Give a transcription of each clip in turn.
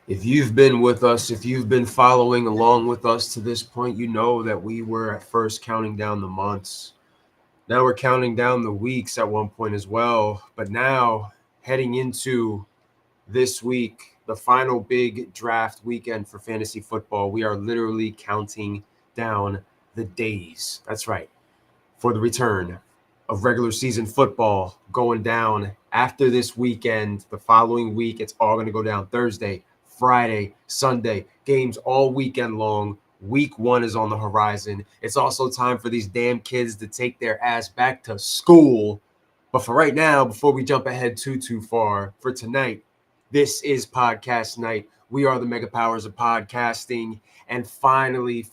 If you've been with us, if you've been following along with us to this point, you know that we were at first counting down the months. Now we're counting down the weeks at one point as well. But now, heading into this week, the final big draft weekend for fantasy football, we are literally counting down the days. That's right. For the return of regular season football going down after this weekend, the following week, it's all going to go down Thursday, Friday, Sunday, games all weekend long. Week 1 is on the horizon. It's also time for these damn kids to take their ass back to school. But for right now, before we jump ahead too far, for tonight, this is podcast night. We are the mega powers of podcasting. And finally,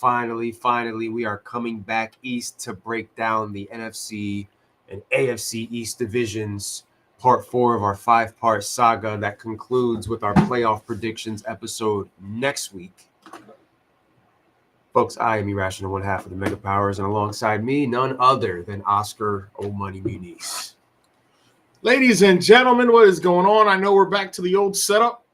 we are coming back east to break down the NFC and AFC East divisions. Part 4 of our 5-part saga that concludes with our playoff predictions episode next week. Folks, I am Irrational, one half of the Mega Powers, and alongside me, none other than Oscar O'Money Muniz. Ladies and gentlemen, what is going on? I know we're back to the old setup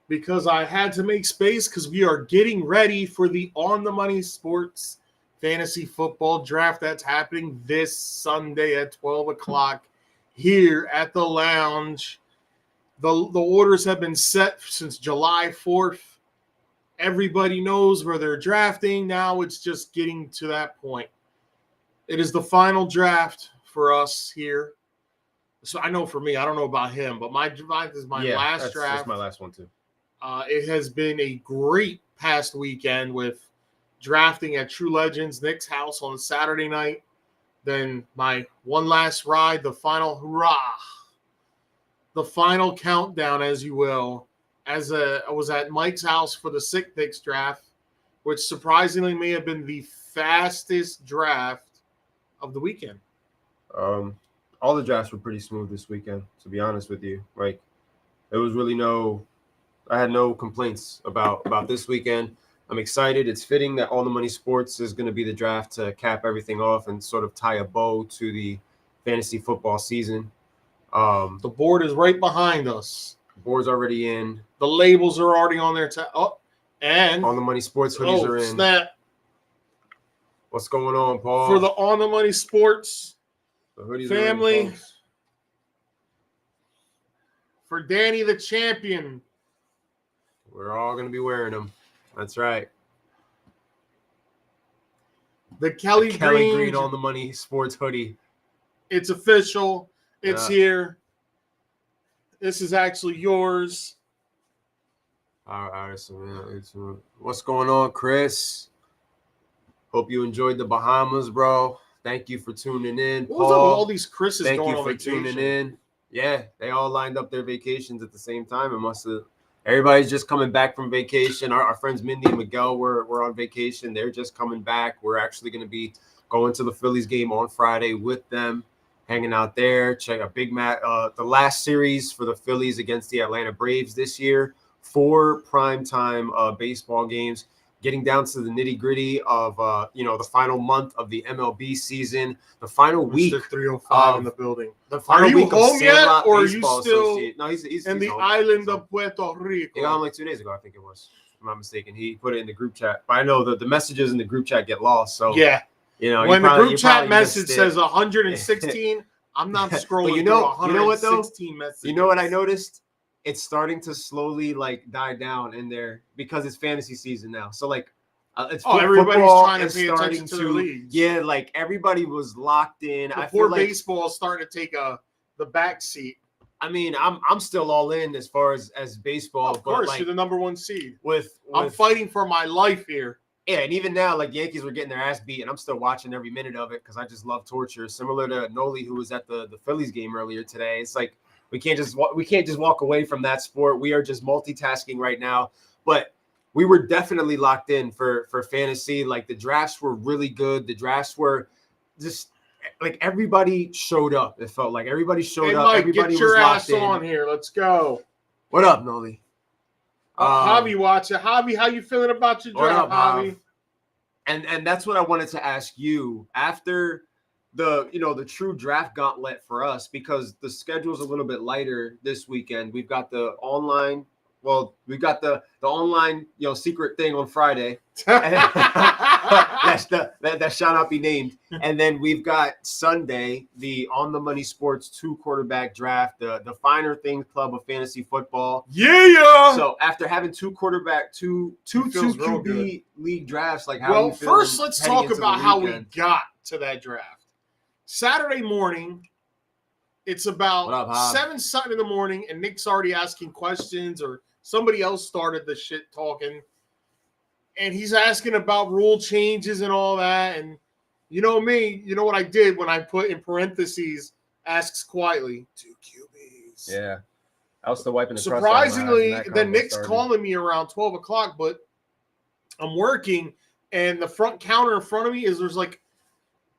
because I had to make space because we are getting ready for the On the Money Sports Fantasy Football Draft that's happening this Sunday at 12 o'clock here at the lounge. The orders have been set since July 4th. Everybody knows where they're drafting. Now it's just getting to that point. It is the final draft for us here. So I know for me, I don't know about him, but my draft is my last draft. That's my last one too. It has been a great past weekend with drafting at True Legends, Nick's house on Saturday night. Then my one last ride, the final hurrah, the final countdown, as you will. I was at Mike's house for the Sick Picks draft, which surprisingly may have been the fastest draft of the weekend. All the drafts were pretty smooth this weekend, to be honest with you. Like, there was really I had no complaints about this weekend. I'm excited. It's fitting that All the Money Sports is going to be the draft to cap everything off and sort of tie a bow to the fantasy football season. The board is right behind us. Board's already in. The labels are already on there. And On the Money Sports hoodies are in. Snap. What's going on, Paul? For the On the Money Sports the hoodies family, are in, folks. For Danny the champion. We're all going to be wearing them. That's right. The Kelly Green On the Money Sports hoodie. It's official. It's here. This is actually yours. All right. So what's going on, Chris? Hope you enjoyed the Bahamas, bro. Thank you for tuning in. What was up with all these Chris's thank going you on for vacation? tuning in. Yeah, they all lined up their vacations at the same time. It must have. Everybody's just coming back from vacation. Our friends Mindy and Miguel were on vacation. They're just coming back. We're actually going to be going to the Phillies game on Friday with them, hanging out there. Check a big match. The last series for the Phillies against the Atlanta Braves this year. 4 primetime baseball games. Getting down to the nitty-gritty of the final month of the MLB season, the final week. Mr. 305 in the building. The final are you week home of yet, Sandlot or are you Baseball still Association. No, he's in the home. island of Puerto Rico? He got home like 2 days ago, I think it was. If I'm not mistaken. He put it in the group chat. But I know that the messages in the group chat get lost. So yeah, when the group chat message says 116, I'm not scrolling through 116 messages. You know what I noticed? It's starting to slowly die down in there because it's fantasy season now. So it's everybody's trying to pay attention to the leagues. Yeah, everybody was locked in. I feel baseball is starting to take the back seat. I mean, I'm still all in as far as baseball. Of course, you're the number 1 seed. I'm with fighting for my life here. Yeah, and even now, Yankees were getting their ass beat, and I'm still watching every minute of it because I just love torture. Similar to Noli, who was at the Phillies game earlier today. It's like we can't just walk away from that sport. We are just multitasking right now, but we were definitely locked in for fantasy. The drafts were really good. The drafts were just everybody showed up. It felt like everybody showed up. Mike, everybody get your was ass locked on in. here. Let's go. What up, Noli? Javi watching. Javi, how you feeling about your draft, Javi? And that's what I wanted to ask you after the true draft gauntlet for us, because the schedule's a little bit lighter this weekend. We've got the online well, we got the online, secret thing on Friday. that shall not be named. And then we've got Sunday, the On the Money Sports 2 quarterback draft, the finer things club of fantasy football. Yeah. So after having two QB league drafts, like how are you feeling? Well, first let's talk about how we got to that draft. Saturday morning, it's about 7 something in the morning, and Nick's already asking questions, or somebody else started the shit talking. And he's asking about rule changes and all that. And you know me, you know what I did when I put in parentheses, asks quietly, 2 QBs. Yeah. I was still wiping the surprisingly, then Nick's calling me around 12 o'clock, but I'm working, and the front counter in front of me there's like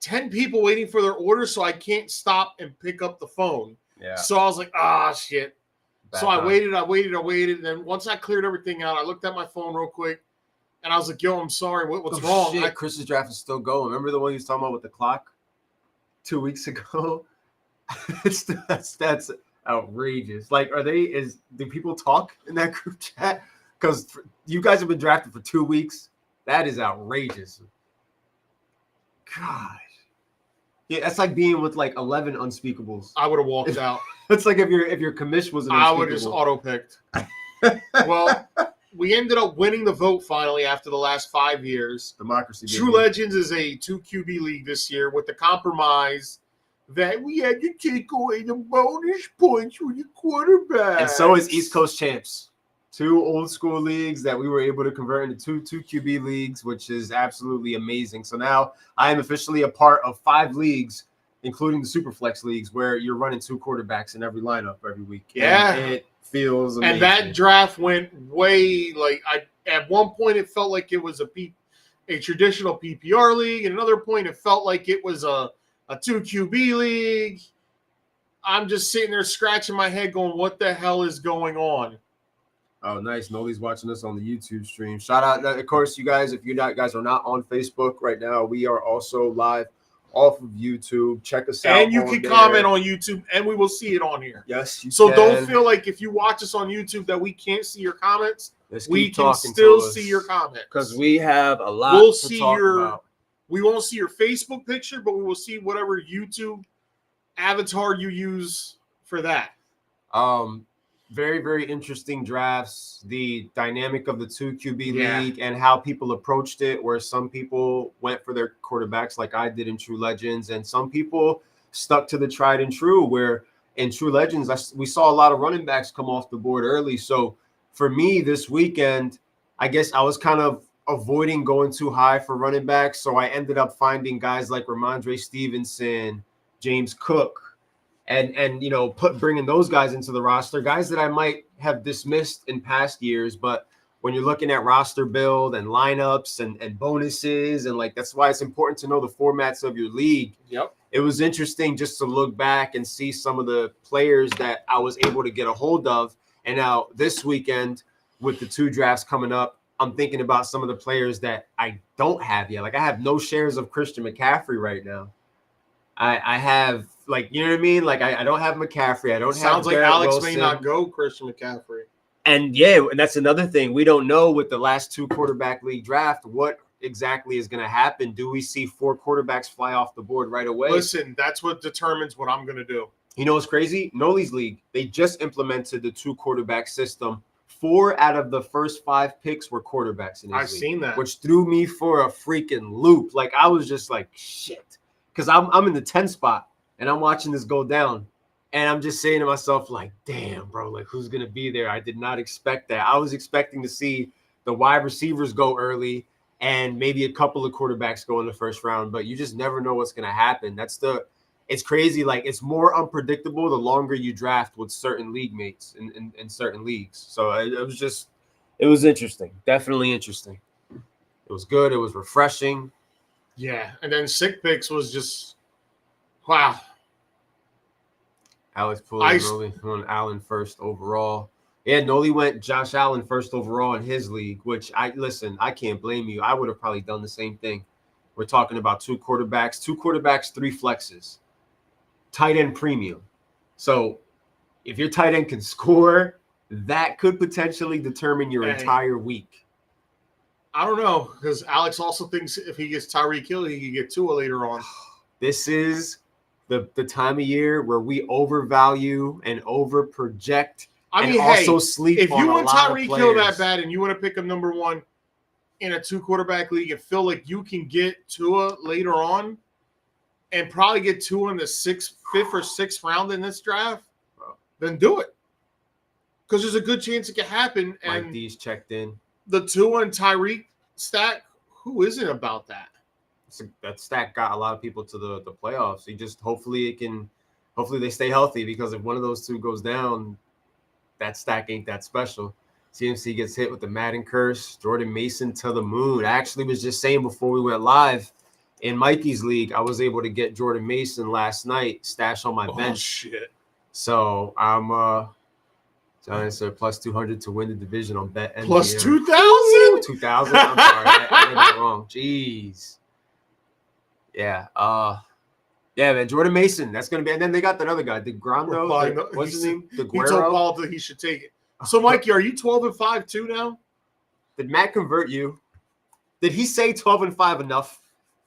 10 people waiting for their order, so I can't stop and pick up the phone. Yeah. So I was like, shit. So I waited. And then once I cleared everything out, I looked at my phone real quick. And I was like, yo, I'm sorry. What's wrong? Shit, Chris's draft is still going. Remember the one he was talking about with the clock 2 weeks ago? That's outrageous. Like, do people talk in that group chat? Because you guys have been drafted for 2 weeks. That is outrageous. Gosh. Yeah, that's like being with like 11 unspeakables. I would have walked out. It's like if your commish was an unspeakable. I would have just auto-picked. Well, we ended up winning the vote finally after the last 5 years. Democracy. True Legends is a 2 QB league this year with the compromise that we had to take away the bonus points for the quarterback. And so is East Coast Champs. 2 old school leagues that we were able to convert into two QB leagues, which is absolutely amazing. So now I am officially a part of 5 leagues, including the Superflex leagues, where you're running 2 quarterbacks in every lineup every week. Yeah. And it feels amazing. And that draft went way, at one point it felt like it was a traditional PPR league. At another point it felt like it was a 2 QB league. I'm just sitting there scratching my head going, what the hell is going on? Oh, nice. Noli's watching us on the YouTube stream. Shout out. Of course, you guys, if you guys are not on Facebook right now, we are also live off of YouTube. Check us out. And you can comment on YouTube, and we will see it on here. Yes, you so can. Don't feel like if you watch us on YouTube that we can't see your comments. We can still see your comments. Because we have a lot to talk about. We won't see your Facebook picture, but we will see whatever YouTube avatar you use for that. Very, very interesting drafts. The dynamic of the 2 QB league and how people approached it, where some people went for their quarterbacks like I did in True Legends, and some people stuck to the tried and true, where in True Legends, we saw a lot of running backs come off the board early. So for me this weekend, I guess I was kind of avoiding going too high for running backs. So I ended up finding guys like Ramondre Stevenson, James Cook, and bringing those guys into the roster, guys that I might have dismissed in past years. But when you're looking at roster build and lineups and bonuses, and that's why it's important to know the formats of your league. Yep. It was interesting just to look back and see some of the players that I was able to get a hold of. And now this weekend with the 2 drafts coming up, I'm thinking about some of the players that I don't have yet. I have no shares of Christian McCaffrey right now. I have, you know what I mean? I don't have McCaffrey. I don't have Sounds like Garrett Alex Wilson. may not go Christian McCaffrey. And and that's another thing. We don't know with the last 2 quarterback league draft what exactly is going to happen. Do we see 4 quarterbacks fly off the board right away? Listen, that's what determines what I'm going to do. You know what's crazy? Noli's league, they just implemented the 2 quarterback system. 4 out of the first 5 picks were quarterbacks in his I've league, seen that. which threw me for a freaking loop. I was just like, shit. Because I'm in the 10 spot, and I'm watching this go down. And I'm just saying to myself, damn, bro, who's going to be there? I did not expect that. I was expecting to see the wide receivers go early and maybe a couple of quarterbacks go in the first round. But you just never know what's going to happen. It's crazy. It's more unpredictable the longer you draft with certain league mates in certain leagues. So it was interesting. Definitely interesting. It was good. It was refreshing. Yeah. And then Sick Picks was just, wow. Alex Pulley went Allen first overall. Yeah, Noli went Josh Allen first overall in his league, which I can't blame you. I would have probably done the same thing. We're talking about 2 quarterbacks, 3 flexes, tight end premium. So if your tight end can score that could potentially determine your Hey. entire week. I don't know, because Alex also thinks if he gets Tyreek Hill, he can get Tua later on. This is the time of year where we overvalue and overproject. I mean, and hey, also sleep if on you a want lot of Tyreek Hill that players. bad and you want to pick him number one in a 2-quarterback league and feel like you can get Tua later on and probably get Tua in the fifth or sixth round in this draft, then do it. Because there's a good chance it can happen. Mike And D's checked in. the Tua and Tyreek stack, who isn't about that? That stack got a lot of people to the playoffs. Hopefully they stay healthy, because if one of those two goes down, that stack ain't that special. CMC gets hit with the Madden curse. Jordan Mason to the moon. I actually was just saying before we went live, in Mikey's league, I was able to get Jordan Mason last night, stash on my bench. Shit. So I'm Giants are plus 200 to win the division on bet. Plus 2,000? 2,000? I'm sorry, I read that wrong. Jeez. Yeah. Yeah, man. Jordan Mason. That's gonna be. And then they got that other guy, DeGrando. What's his name? He told DeGuero. Paul that he should take it. So, Mikey, are you 12-5 too now? Did Matt convert you? Did he say 12-5 enough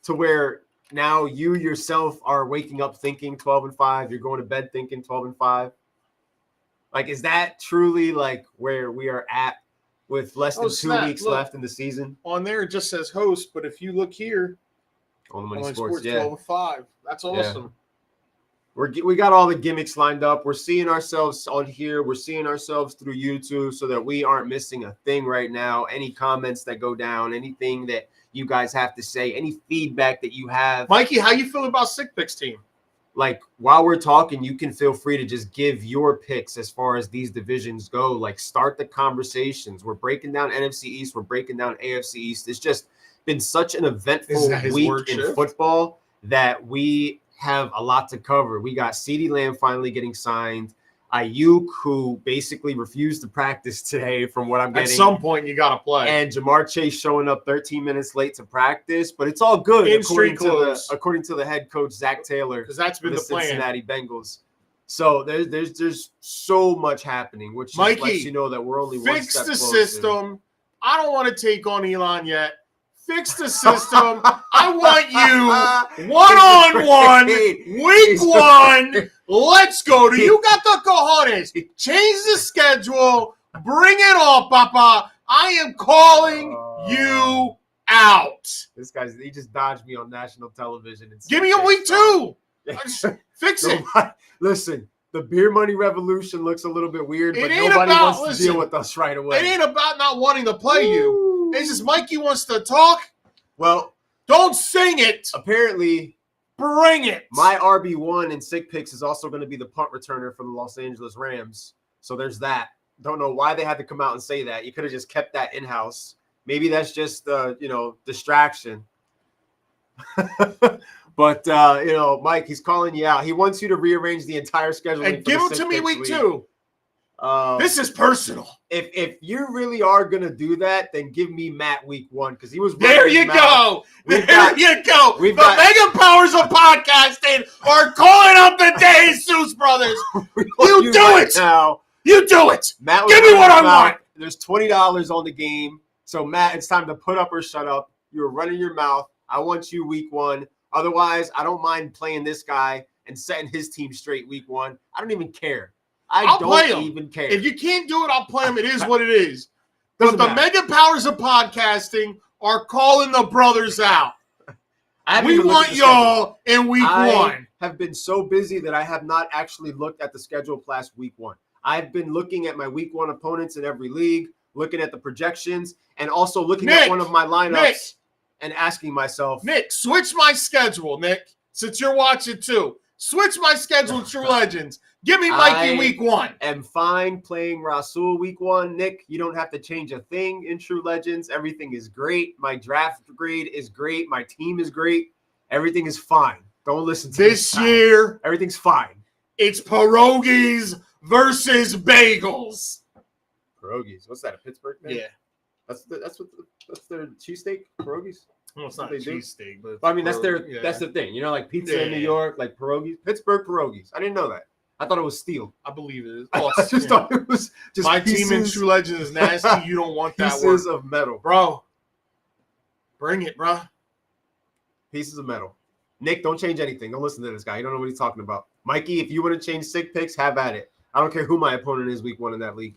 to where now you yourself are waking up thinking 12-5? You're going to bed thinking 12-5. Like, is that truly like where we are at with less than 2 weeks left in the season? On there, it just says host, but if you look here, On the Money Online Sports, Sports yeah. 12-5. That's awesome. We got all the gimmicks lined up. We're seeing ourselves on here. We're seeing ourselves through YouTube so that we aren't missing a thing right now. Any comments that go down, anything that you guys have to say, any feedback that you have. Mikey, how you feel about Sick Picks team? Like, while we're talking, you can feel free to just give your picks as far as these divisions go. Like, start the conversations. We're breaking down NFC East. We're breaking down AFC East. It's just been such an eventful week in football that we have a lot to cover. We got CeeDee Lamb finally getting signed. Ayuk, who basically refused to practice today from what I'm getting. At some point, you got to play. And Jamar Chase showing up 13 mintes late to practice, but it's all good according to the head coach, Zach Taylor, because that's been the plan. Cincinnati Bengals. So there's so much happening, which Mikey, lets you know that we're only one step closer. Fix the system. I don't want to take on Elon yet. Fix the system. I want you one-on-one, week one. Let's go. Do you got the cojones? Change the schedule. Bring it on, Papa. I am calling you out. This he just dodged me on national television. Give me a week two. Fix it. Listen, the beer money revolution looks a little bit weird, but nobody wants to deal with us right away. It ain't about not wanting to play you. It's just Mikey wants to talk. Well, don't sing it. Apparently, bring it. My RB1 in Sick Picks is also going to be the punt returner for the Los Angeles Rams. So there's that. Don't know why they had to come out and say that. You could have just kept that in-house. Maybe that's just distraction. But Mike, he's calling you out. He wants you to rearrange the entire schedule and give him to me week 2. This is personal. If you really are gonna do that, then give me Matt week 1 because he was. There you go. There you go. The mega powers of podcasting are calling up the Jesus brothers. You do it now. You do it. Matt, give me what I want. There's $20 on the game. So Matt, it's time to put up or shut up. You're running your mouth. I want you week 1. Otherwise, I don't mind playing this guy and setting his team straight week 1. I don't even care. I don't even care. If you can't do it, I'll play him. It is what it is. But the mega powers of podcasting are calling the brothers out. We want y'all in week 1. I have been so busy that I have not actually looked at the schedule past week 1. I've been looking at my week 1 opponents in every league, looking at the projections, and also looking at one of my lineups and asking myself, Nick, switch my schedule, Nick, since you're watching too. Switch my schedule to True Legends. Give me Mikey week 1. I'm fine playing Rasul week 1. Nick, you don't have to change a thing in True Legends. Everything is great. My draft grade is great. My team is great. Everything is fine. Don't listen to this year. Everything's fine. It's pierogies versus bagels. Pierogies. What's that? A Pittsburgh thing? Yeah. That's their cheesesteak, pierogies. Well, it's not a cheesesteak, but I mean that's the thing. You know, like pizza in New York, like pierogies, Pittsburgh pierogies. I didn't know that. I thought it was steel. I believe it is. I Oh, just thought it was just my pieces, team in True Legends is nasty. You don't want that pieces word. of metal. Bro, bring it, bro. Pieces of metal. Nick, don't change anything. Don't listen to this guy. You don't know what he's talking about. Mikey, if you want to change sick picks, have at it. I don't care who my opponent is week 1 in that league.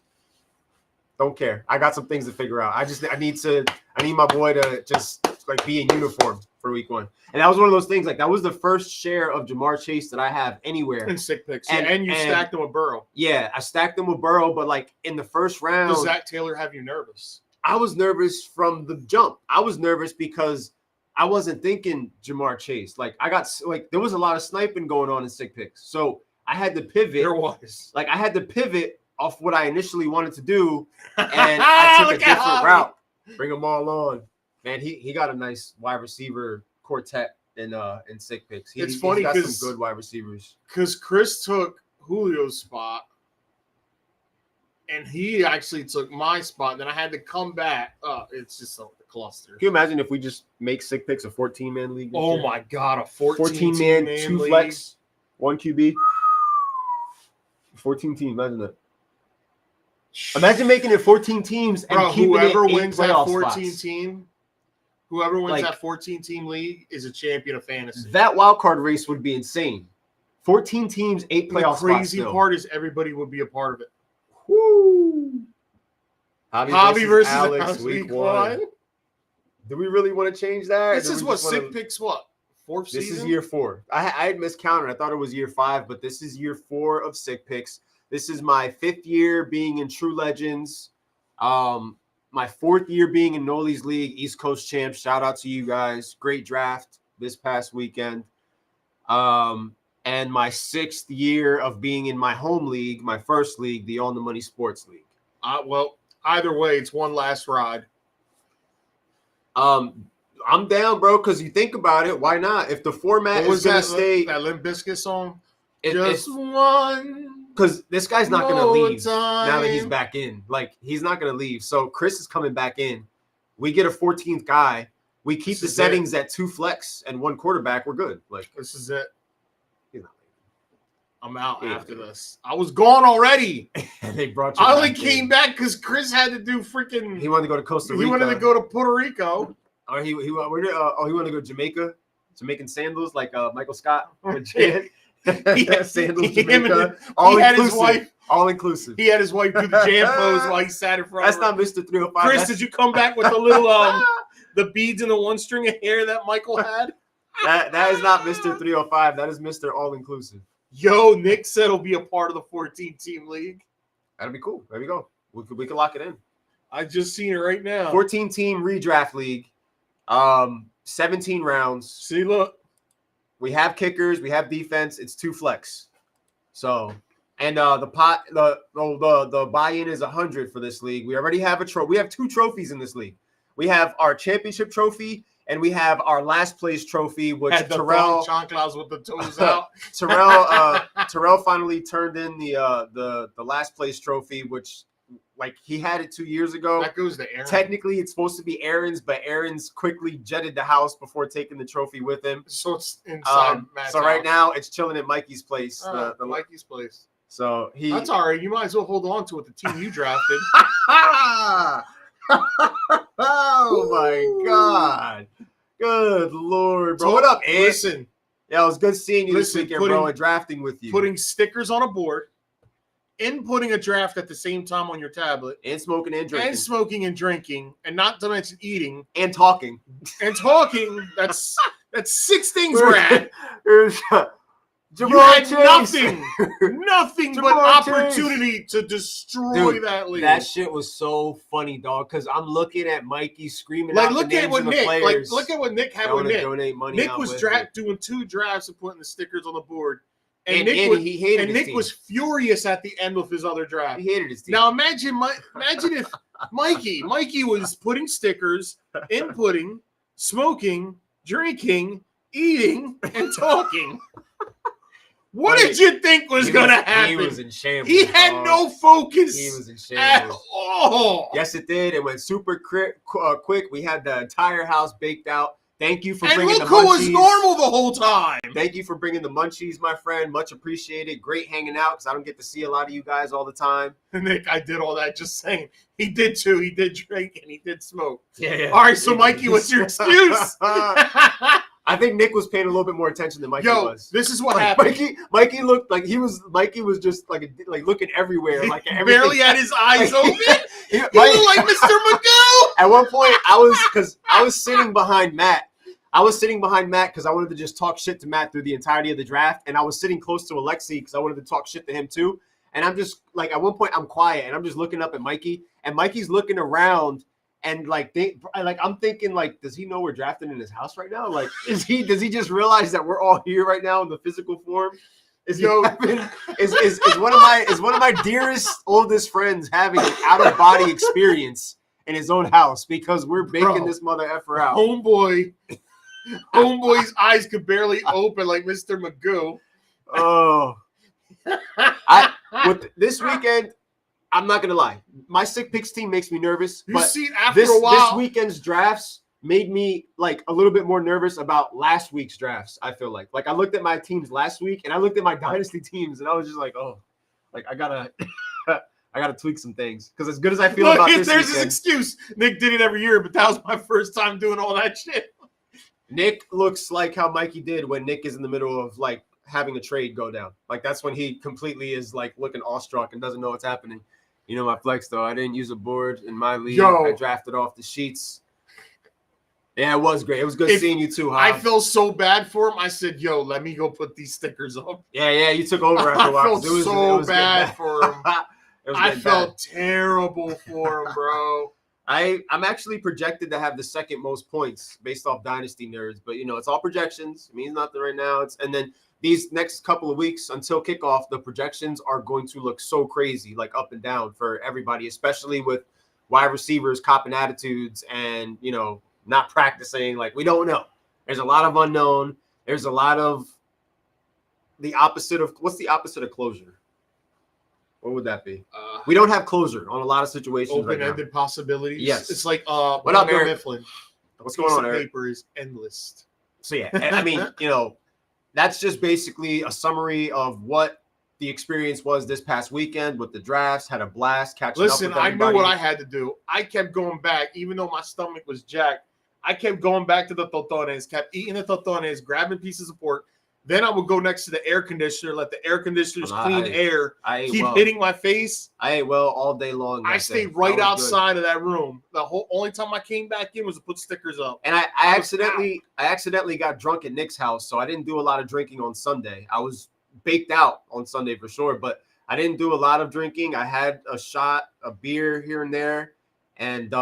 Don't care. I got some things to figure out. I need my boy to just like be in uniform for week 1. And that was one of those things. Like that was the first share of Jamar Chase that I have anywhere. And sick picks. And you stacked them with Burrow. Yeah, I stacked them with Burrow, but like in the first round, Does Zach Taylor have you nervous? I was nervous from the jump. I was nervous because I wasn't thinking Jamar Chase. Like there was a lot of sniping going on in sick picks. So I had to pivot. There was. Like I had to pivot off what I initially wanted to do, and I took a different route. Bring them all on. Man, he got a nice wide receiver quartet in sick picks. It's funny he's got because some good wide receivers. Because Chris took Julio's spot, and he actually took my spot. And then I had to come back. It's just a cluster. Can you imagine if we just make sick picks a 14-man league? Oh my God, a 14-man, 2 league. flex, 1 QB. 14 teams, imagine that. Imagine making it 14 teams and keeping whoever it 8 wins that playoff 14 spots. team, whoever wins Like, that 14-team league is a champion of fantasy. That wild card race would be insane. 14 teams, 8 playoff spots. The crazy still. part is everybody would be a part of it. Woo. Hobby versus Alex week 1. Do we really want to change that? This is what sick picks. What 4th season? This is year 4. I had miscounted. I thought it was year 5, but this is year 4 of sick picks. This is my 5th year being in True Legends. My 4th year being in Noli's League, East Coast Champs. Shout out to you guys. Great draft this past weekend. And my 6th year of being in my home league, my first league, the On the Money Sports League. Well, either way, it's one last ride. I'm down, bro, because you think about it. Why not? If the format is going to stay. That Limp Bizkit song? Just one. Because this guy's not going to leave time. now that he's back in. Like, he's not going to leave. So Chris is coming back in. We get a 14th guy. We keep the settings at 2 flex and 1 quarterback. We're good. Like, this is it. He's not I'm out after this. I was gone already. leaving. They brought you I only back came in. back because Chris had to do freaking. He wanted to go to Costa Rica. He wanted to go to Puerto Rico. Or he wanted to go to Jamaica. Jamaican sandals like Michael Scott. Sandals, Jamaica. All inclusive. He had his wife do the jam pose while he sat in front That's of her. not Mr. 305. Chris, did you come back with the little the beads and the 1 string of hair that Michael had? That is not Mr. 305. That is Mr. All Inclusive. Yo, Nick said he'll be a part of the 14-team league. That'll be cool. There we go. We could lock it in. I just seen it right now. 14-team redraft league. 17 rounds. See, look. We have kickers. We have defense. It's 2 flex. So, and the buy-in is 100 for this league. We already have a trophy. We have 2 trophies in this league. We have our championship trophy, and we have our last place trophy, which Terrell Chanclas with the toes out. Terrell finally turned in the last place trophy, which like he had it 2 years ago. That goes to Aaron. Technically, it's supposed to be Aaron's, but Aaron's quickly jetted the house before taking the trophy with him. So it's inside. So right now, it's chilling at Mikey's place. The Mikey's place. So that's all right. You might as well hold on to it. The team you drafted. Oh my God! Good Lord, bro. So, what up, Ed? Listen. Yeah, it was good seeing you this weekend, bro, and drafting with you. Putting stickers on a board, inputting a draft at the same time on your tablet, and smoking and drinking, and smoking and drinking, and not to mention eating and talking. That's 6 things, Brad. You had nothing but opportunity to destroy that league. That shit was so funny, dog. Because I'm looking at Mikey screaming like, out look the at names what of the Nick, players. look at what Nick had with Nick. Donate money Nick was doing 2 drafts and putting the stickers on the board, and Nick was furious at the end with his other draft. He hated his team. Now imagine if Mikey was putting stickers, inputting, smoking, drinking, eating, and talking. What did you think was going to happen? He was in shambles. He had no focus. He was in shambles. At all. Yes, it did. It went super quick. We had the entire house baked out. Thank you for And bringing look the who was munchies. normal the whole time. Thank you for bringing the munchies, my friend. Much appreciated. Great hanging out because I don't get to see a lot of you guys all the time. Nick, I did all that just saying. He did too. He did drink and he did smoke. Yeah. All right, so Mikey, what's your excuse? I think Nick was paying a little bit more attention than Mikey Yo, was. this is what Like, happened. Mikey looked like Mikey was just like looking everywhere. He Like everything. barely had his eyes open. He Mike- looked like Mr. Magoo. At one point, I was sitting behind Matt. I was sitting behind Matt because I wanted to just talk shit to Matt through the entirety of the draft, and I was sitting close to Alexi because I wanted to talk shit to him too. And I'm just like, at one point, I'm quiet and I'm just looking up at Mikey, and Mikey's looking around, and I'm thinking, like, does he know we're drafting in his house right now? Like, does he just realize that we're all here right now in the physical form? Is one of my dearest oldest friends having an out of body experience in his own house because we're baking this mother effer out. Homeboy's eyes could barely open like Mr. Magoo. Oh, with this weekend, I'm not gonna lie. My sick picks team makes me nervous. You but see, after this a while, this weekend's drafts made me like a little bit more nervous about last week's drafts. I feel like I looked at my teams last week and I looked at my dynasty teams and I was just like, oh, like I gotta tweak some things because as good as I feel about this there's weekend, his excuse. Nick did it every year, but that was my first time doing all that shit. Nick looks like how Mikey did when Nick is in the middle of like having a trade go down. Like that's when he completely is like looking awestruck and doesn't know what's happening. You know, my flex though, I didn't use a board in my league. I drafted off the sheets. Yeah, it was great. It was good seeing you too, I felt so bad for him. I said, yo, let me go put these stickers up. Yeah, you took over after a while. I felt so bad for him. I felt terrible for him, bro. I'm actually projected to have the second most points based off Dynasty Nerds, but you know, it's all projections. It means nothing right now. And then these next couple of weeks until kickoff, the projections are going to look so crazy, like up and down for everybody, especially with wide receivers copping attitudes and, you know, not practicing. Like, we don't know. There's a lot of unknown. There's a lot of the opposite of what's the opposite of closure? What would that be? We don't have closure on a lot of situations. Open-ended possibilities. Yes. It's like what up, Eric? Mifflin. What's going on, Eric? Paper is endless. So yeah, I mean, you know, that's just basically a summary of what the experience was this past weekend with the drafts. Had a blast catching up with everybody. Listen, I knew what I had to do. I kept going back, even though my stomach was jacked. I kept going back to the totones, kept eating the totones, grabbing pieces of pork. Then I would go next to the air conditioner, let the air conditioner's clean air keep hitting my face. I ate well all day long. I stayed right outside of that room. The only time I came back in was to put stickers up. And I accidentally got drunk at Nick's house, so I didn't do a lot of drinking on Sunday. I was baked out on Sunday for sure, but I didn't do a lot of drinking. I had a shot of beer here and there. And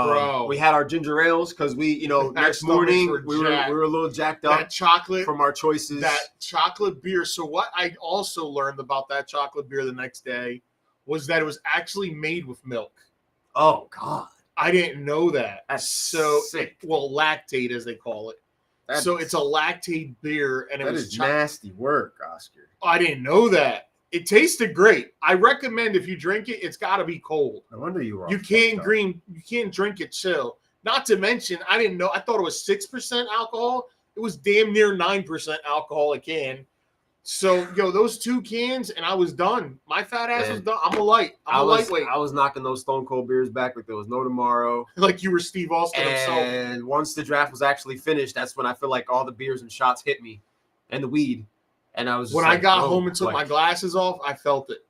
we had our ginger ales because we, you know, next morning we were a little jacked up. That chocolate from our choices. That chocolate beer. So what I also learned about that chocolate beer the next day was that it was actually made with milk. Oh God, I didn't know that. That's so sick. Well, lactate as they call it. So it's a lactate beer, and it was nasty work, Oscar. I didn't know that. It tasted great. I recommend if you drink it, it's got to be cold. No wonder you were. You can't drink it chill. Not to mention, I didn't know. I thought it was 6% alcohol. It was damn near 9% alcohol a can. So, those 2 cans, and I was done. My fat ass was done. I'm a lightweight. I was knocking those Stone Cold beers back like there was no tomorrow. Like you were Steve Austin himself. And once the draft was actually finished, that's when I feel like all the beers and shots hit me, and the weed. And I was just I got home and took my glasses off, I felt it.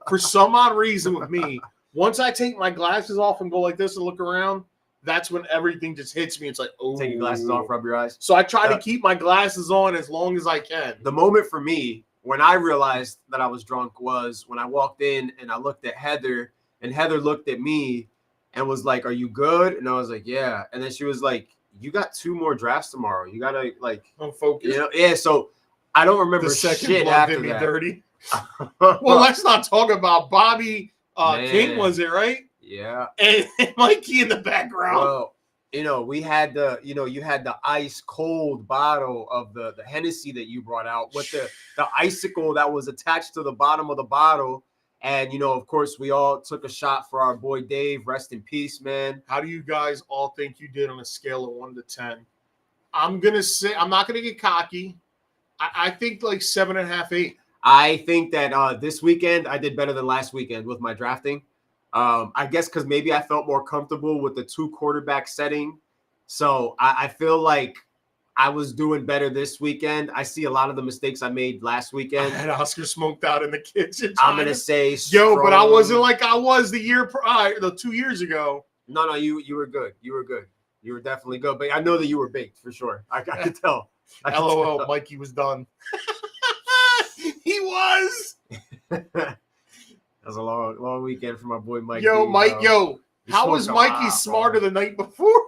For some odd reason with me, once I take my glasses off and go like this and look around, that's when everything just hits me. It's like, oh. Take your glasses off, rub your eyes. So I try to keep my glasses on as long as I can. The moment for me when I realized that I was drunk was when I walked in and I looked at Heather, and Heather looked at me and was like, "Are you good?" And I was like, "Yeah." And then she was like, "You got 2 more drafts tomorrow. You gotta I'm focused." You know? Yeah. So I don't remember the second shit blood after did me that. dirty. Well, let's not talk about Bobby King, was it right? Yeah. And Mikey in the background. Well, we had you had the ice cold bottle of the Hennessy that you brought out with the icicle that was attached to the bottom of the bottle. And, of course, we all took a shot for our boy Dave. Rest in peace, man. How do you guys all think you did on a scale of 1 to 10? I'm gonna say I'm not gonna get cocky. I think like 7.5, 8. I think that this weekend I did better than last weekend with my drafting. I guess because maybe I felt more comfortable with the 2 quarterback setting. So I feel like I was doing better this weekend. I see a lot of the mistakes I made last I weekend. had Oscar smoked out in the kitchen. I'm gonna say, but I wasn't like I was the 2 years ago. No, you were good. You were good. You were definitely good. But I know that you were baked for sure. I could tell. LOL, Mikey was done. He was. That was a long weekend for my boy Mike. How was Mikey smarter the night before?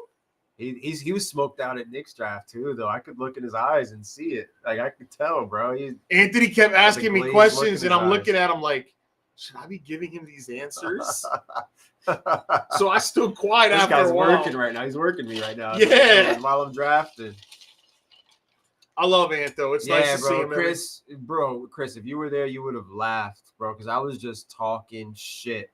He was smoked out at Nick's draft too, though. I could look in his eyes and see it. Like I could tell, bro. Anthony kept asking me questions, and I'm looking at him like, should I be giving him these answers? So I stood quiet this after guy's a while. working right now. He's working me right now. Yeah. While I'm drafting. I love Anto. It's nice to see him. Chris, if you were there, you would have laughed, bro, because I was just talking shit.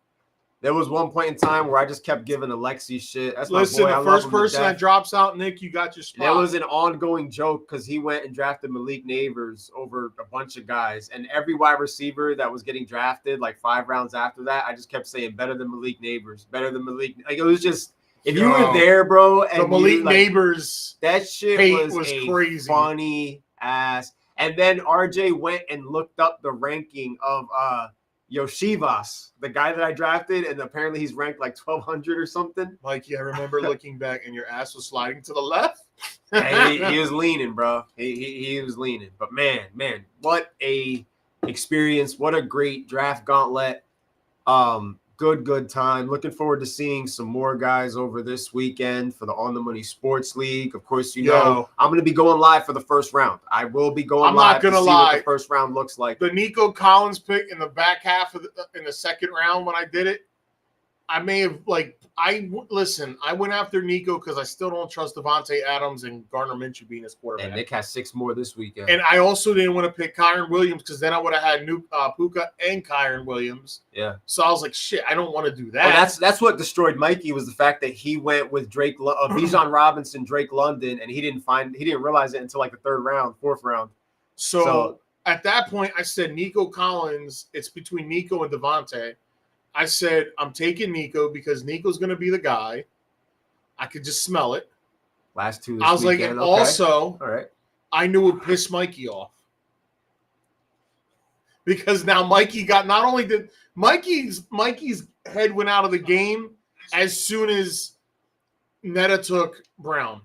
There was one point in time where I just kept giving Alexi shit. That's Listen, my boy. the first person that drops out, Nick, you got your spot. There was an ongoing joke because he went and drafted Malik Neighbors over a bunch of guys. And every wide receiver that was getting drafted, like 5 rounds after that, I just kept saying, better than Malik Neighbors, better than Malik. Like, it was just, if you were there, bro, and the Malik Neighbors, that shit was crazy. Funny ass. And then RJ went and looked up the ranking of Yoshivas, the guy that I drafted, and apparently he's ranked like 1,200 or something. Mikey, I remember looking back and your ass was sliding to the left. he was leaning, bro. He was leaning. But man, what a experience. What a great draft gauntlet. Good time. Looking forward to seeing some more guys over this weekend for the On the Money Sports League. Of course, you know I'm going to be going live for the first round. I will be going live to see what the first round looks like. The Nico Collins pick in the back half of in the second round when I did it, I may have I went after Nico because I still don't trust Devontae Adams and Gardner Minshew being his quarterback. And Nick has 6 more this weekend. And I also didn't want to pick Kyren Williams because then I would have had Puka and Kyren Williams. Yeah. So I was like, shit, I don't want to do that. Well, that's what destroyed Mikey was the fact that he went with Bijan Robinson, Drake London, and he didn't realize it until like the 3rd round, 4th round. So at that point, I said Nico Collins. It's between Nico and Devontae. I said, I'm taking Nico because Nico's going to be the guy. I could just smell it. Last 2 this I was weekend. like, and also, all right. I knew it would piss Mikey off. Because now Mikey got, not only did Mikey's head went out of the game as soon as Netta took Brown.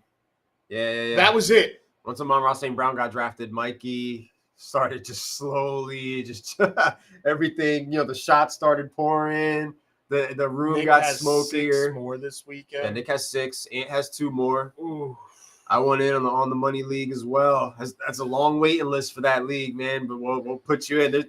Yeah. That was it. Once Amon-Ra St. Brown got drafted, Mikey started just slowly, just everything, the shots started pouring, the room Nick got has smokier. 6 more this weekend. Yeah, Nick has 6. Ant has 2 more. Ooh. I went in on the money league as well. That's a long waiting list for that league, man. But we'll put you in.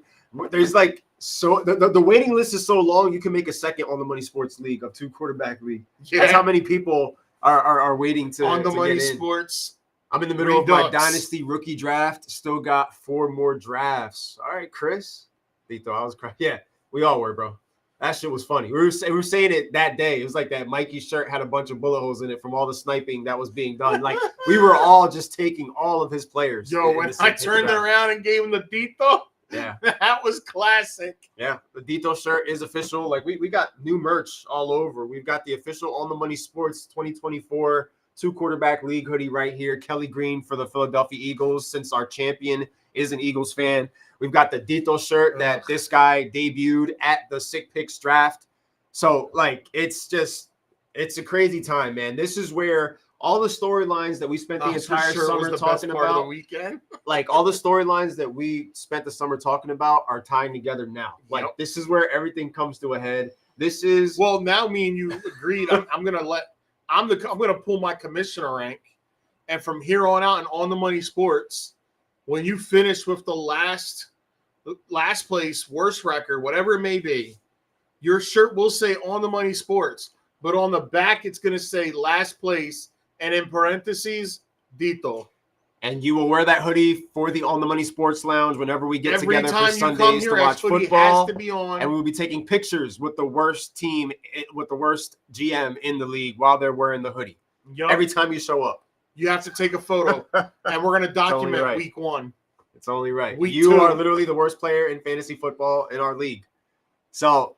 There's like the waiting list is so long you can make a second On the Money Sports League of 2 quarterback league. Yeah. That's how many people are waiting to On the Money get in. Sports. I'm in the middle of my dynasty rookie draft. Still got 4 more drafts. All right, Chris. Tito, I was crying. Yeah, we all were, bro. That shit was funny. We were saying it that day. It was like that Mikey shirt had a bunch of bullet holes in it from all the sniping that was being done. Like we were all just taking all of his players. Yo, when I turned around and gave him the Tito, yeah, that was classic. Yeah, the Tito shirt is official. Like we got new merch all over. We've got the official On the Money Sports 2024 2 quarterback league hoodie right here. Kelly Green for the Philadelphia Eagles, since our champion is an Eagles fan. We've got the Dito shirt that this guy debuted at the Sick Picks draft. So, it's a crazy time, man. This is where all the storylines that we spent the entire summer talking about, the weekend. all the storylines that we spent the summer talking about are tying together now. This is where everything comes to a head. This is now me and you agreed. I'm gonna pull my commissioner rank, and from here on out and On the Money Sports, when you finish with the last place, worst record, whatever it may be, your shirt will say On the Money Sports, but on the back it's going to say last place, and in parentheses, Dito. And you will wear that hoodie for the On the Money Sports Lounge whenever we get together for Sundays to watch football. Has to be on. And we'll be taking pictures with the worst team, with the worst GM in the league while they're wearing the hoodie. Every time you show up. You have to take a photo, and we're going to document right. week 1. It's only right. Week You 2. are literally the worst player in fantasy football in our league. So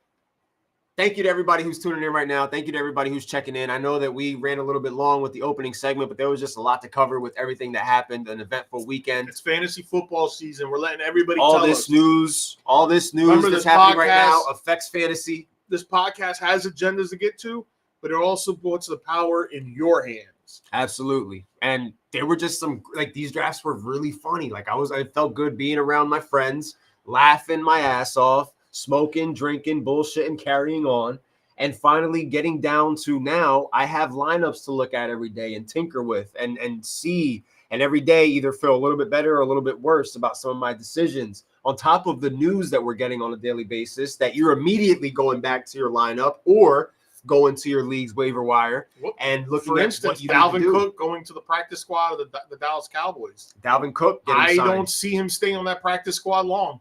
thank you to everybody who's tuning in right now. Thank you to everybody who's checking in. I know that we ran a little bit long with the opening segment, but there was just a lot to cover with everything that happened, an eventful weekend. It's fantasy football season. We're letting everybody all tell this us. news Remember, that's this happening right now podcast- affects fantasy. This podcast has agendas to get to, but it also puts the power in your hands. Absolutely. And there were just some, like, these drafts were really funny. Like, I felt good being around my friends, laughing my ass off, smoking, drinking, bullshitting, carrying on. And finally getting down to now, I have lineups to look at every day and tinker with and see. And every day either feel a little bit better or a little bit worse about some of my decisions. On top of the news that we're getting on a daily basis, that you're immediately going back to your lineup or going to your league's waiver wire and looking For at instance, what you Dalvin need to do. Cook going to the practice squad of the Dallas Cowboys. Dalvin Cook getting I signed. don't see him staying on that practice squad long.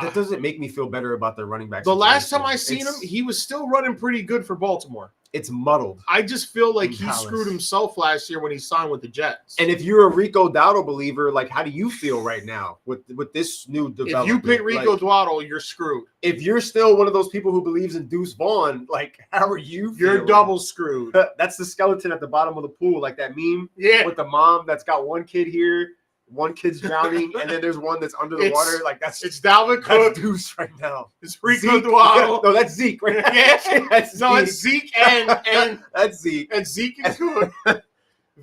That doesn't make me feel better about their running back. The last time I situation. seen him, he was still running pretty good for Baltimore. It's muddled. I just feel like In he Dallas. screwed himself last year when he signed with the Jets. And if you're a Rico Dowdle believer, like, how do you feel right now with this new if development? you pick Rico Like, Dwaddle, you're screwed. if you're still one of those people who believes in Deuce Vaughn, like, how are you You're feeling? double screwed. That's the skeleton at the bottom of the pool, like that meme Yeah. with the mom that's got one kid here, one kid's drowning, and then there's one that's under the It's- water. Like, that's It's Dalvin Cook. that's Deuce right now. It's Rico Zeke. Dwaddle. No, that's Zeke right now. Yeah. That's No, Zeke. it's Zeke and That's Zeke. Zeke and Cook.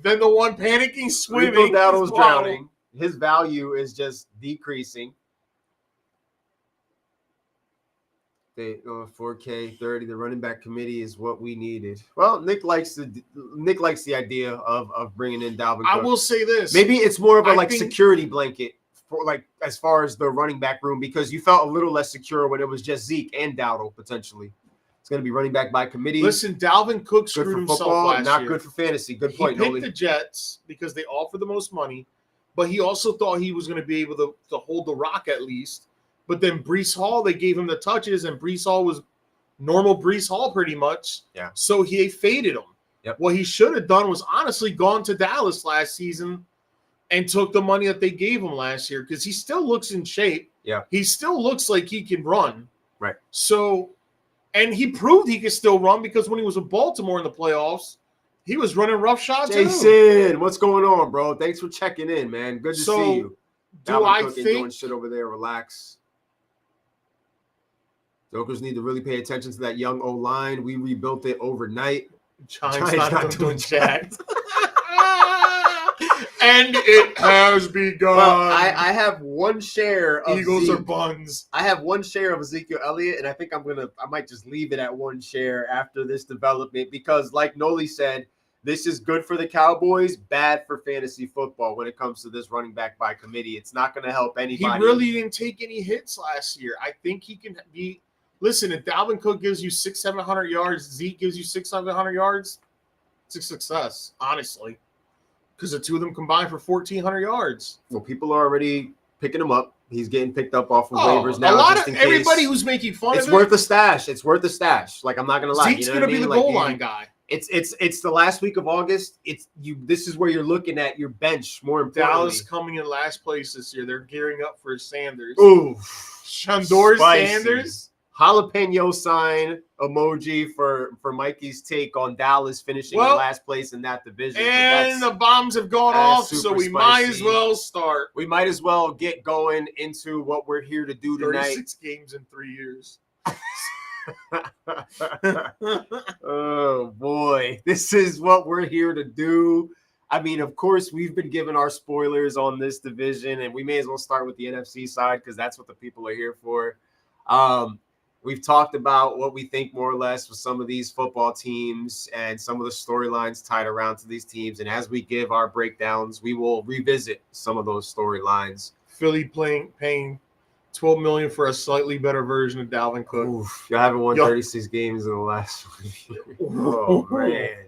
Then the one panicking, swimming. Rico Dowdle's is Waddle. drowning. His value is just decreasing. They 4K 30. The running back committee is what we needed. Well, Nick likes the idea of bringing in Dalvin Cook. I will say this. Maybe it's more of a I like think- security blanket for, like, as far as the running back room, because you felt a little less secure when it was just Zeke and Dowdle potentially. It's going to be running back by committee. Listen, Dalvin Cook good screwed for himself football, last not year. good for fantasy. Good He point, picked Noli. the Jets because they offered the most money, but he also thought he was going to be able to hold the rock at least. But then Breece Hall, they gave him the touches, and Breece Hall was normal Breece Hall pretty much. Yeah. So he faded him. Yep. What he should have done was honestly gone to Dallas last season and took the money that they gave him last year, because he still looks in shape. Yeah. He still looks like he can run. Right. So, and he proved he could still run, because when he was with Baltimore in the playoffs, he was running rough shots too. Jason, what's going on, bro? Thanks for checking in, man. Good to So, see you. Do Dalvin I Cook ain't doing think shit over there? Relax. Jokers need to really pay attention to that young O-line. We rebuilt it overnight. Giants Giants not doing jack? And it has begun. Well, I have one share of Eagles Zeke. are buns. I have one share of Ezekiel Elliott, and I think I might just leave it at one share after this development, because, like Noli said, this is good for the Cowboys, bad for fantasy football when it comes to this running back by committee. It's not going to help He anybody. really didn't take any hits last year. I think he can be. Listen, if Dalvin Cook gives you 600-700 yards, Zeke gives you 600-700 yards, it's a success, honestly, because the two of them combined for 1,400 yards. Well, people are already picking him up. He's getting picked up off of Oh, waivers now. a lot just of in case. everybody who's making fun It's of worth it, a stash. It's worth a stash. Like, I'm not gonna lie. Zeke's you know going to what I be mean? the goal Like, line guy. It's the last week of August. It's you. This is where you're looking at your bench. More importantly, Dallas coming in last place this year. They're gearing up for Sanders. Ooh, Shandor spicy. Sanders. Jalapeno sign emoji for Mikey's take on Dallas finishing in last place in that division. And the bombs have gone that's off, so super we might spicy. as well start. We might as well get going into what we're here to do tonight. 36 games in 3 years. Oh boy, this is what we're here to do. I mean, of course, we've been given our spoilers on this division, and we may as well start with the NFC side because that's what the people are here for. We've talked about what we think more or less with some of these football teams and some of the storylines tied around to these teams. And as we give our breakdowns, we will revisit some of those storylines. Philly paying $12 million for a slightly better version of Dalvin Cook. Oof, you haven't won Yo. 36 games in the last year. Oh, man.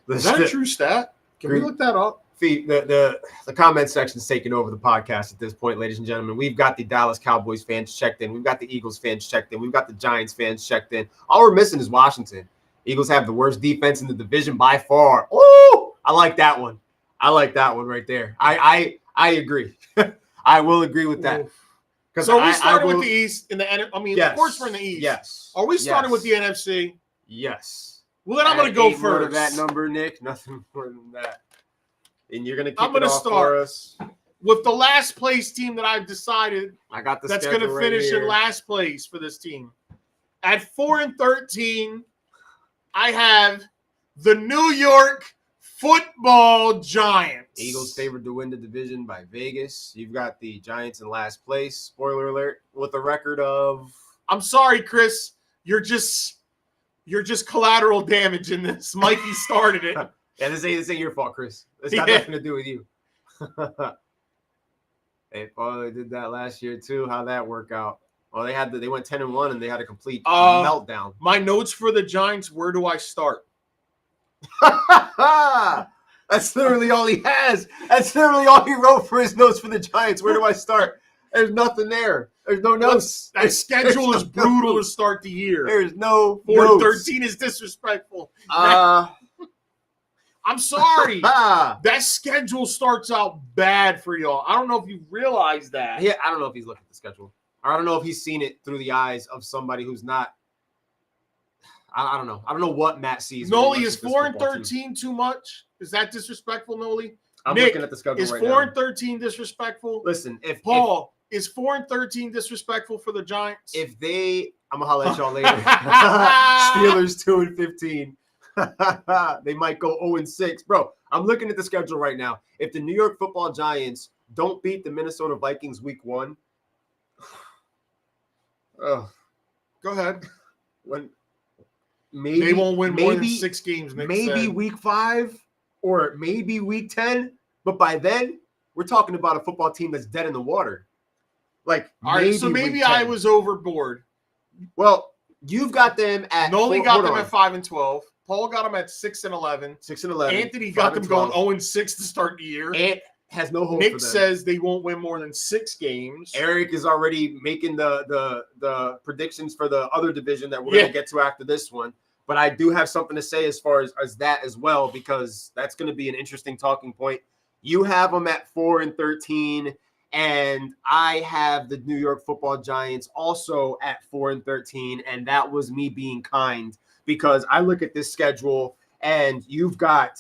Is that a true stat? Can we look that up? The comment section's taking over the podcast at this point, ladies and gentlemen. We've got the Dallas Cowboys fans checked in. We've got the Eagles fans checked in. We've got the Giants fans checked in. All we're missing is Washington. Eagles have the worst defense in the division by far. Oh, I like that one. I like that one right there. I agree. I will agree with that. So we started with the East in the yes, of course we're in the East. Yes. Are we starting with the NFC? Yes. Well, then I'm going to go first. That number, Nick. Nothing more than that. And you're going to kick I'm going to start for us with the last place team that I've decided I got the that's going to finish in last place for this team. At 4-13, I have the New York Football Giants. Eagles favored to win the division by Vegas. You've got the Giants in last place. Spoiler alert, with a record of... I'm sorry, Chris. You're just collateral damage in this. Mikey started it. Yeah, this ain't your fault, Chris. It's got nothing to do with you. They probably did that last year too. How'd that work out? Well, they went 10-1 and they had a complete meltdown. My notes for the Giants, where do I start? That's literally all he has. That's literally all he wrote for his notes for the Giants. Where do I start? There's nothing there. There's no notes. That schedule is brutal to start the year. There's no 4-13 is disrespectful. I'm sorry. That schedule starts out bad for y'all. I don't know if you realize that. Yeah, I don't know if he's looked at the schedule. Or I don't know if he's seen it through the eyes of somebody who's not. I don't know. I don't know what Matt sees. Noli, is 4-13 too much? Is that disrespectful, Noli? I'm Nick, looking at the schedule is right 4-13 disrespectful? Listen, is 4-13 disrespectful for the Giants? I'm gonna holler at y'all later. Steelers 2-15. They might go 0-6, bro. I'm looking at the schedule right now. If the New York Football Giants don't beat the Minnesota Vikings Week 1, go ahead. Maybe they won't win more than 6 games. Maybe Week 5 or maybe Week 10, but by then we're talking about a football team that's dead in the water. Like, all right, so maybe I was overboard. Well, you've got them at. Noli got them at 5-12. Paul got them at 6-11. 6-11. Anthony got them going 0-6 to start the year. Ant has no hope. Nick says they won't win more than 6 games. Eric is already making the predictions for the other division that we're going to get to after this one. But I do have something to say as far as that as well, because that's going to be an interesting talking point. You have them at 4-13, and I have the New York Football Giants also at 4-13, and that was me being kind, because I look at this schedule and you've got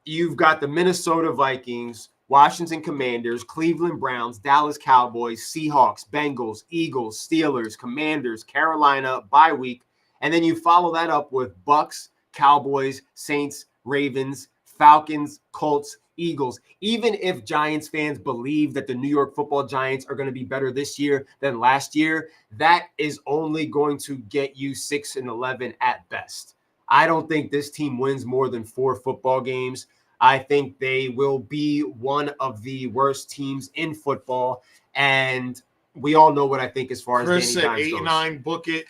the Minnesota Vikings, Washington Commanders, Cleveland Browns, Dallas Cowboys, Seahawks, Bengals, Eagles, Steelers, Commanders, Carolina, bye week. And then you follow that up with Bucks, Cowboys, Saints, Ravens, Falcons, Colts, Eagles. Even if Giants fans believe that the New York Football Giants are going to be better this year than last year, that is only going to get you 6-11 at best. I don't think this team wins more than 4 football games. I think they will be one of the worst teams in football. And we all know what I think as far as Chris said 8-9, book it.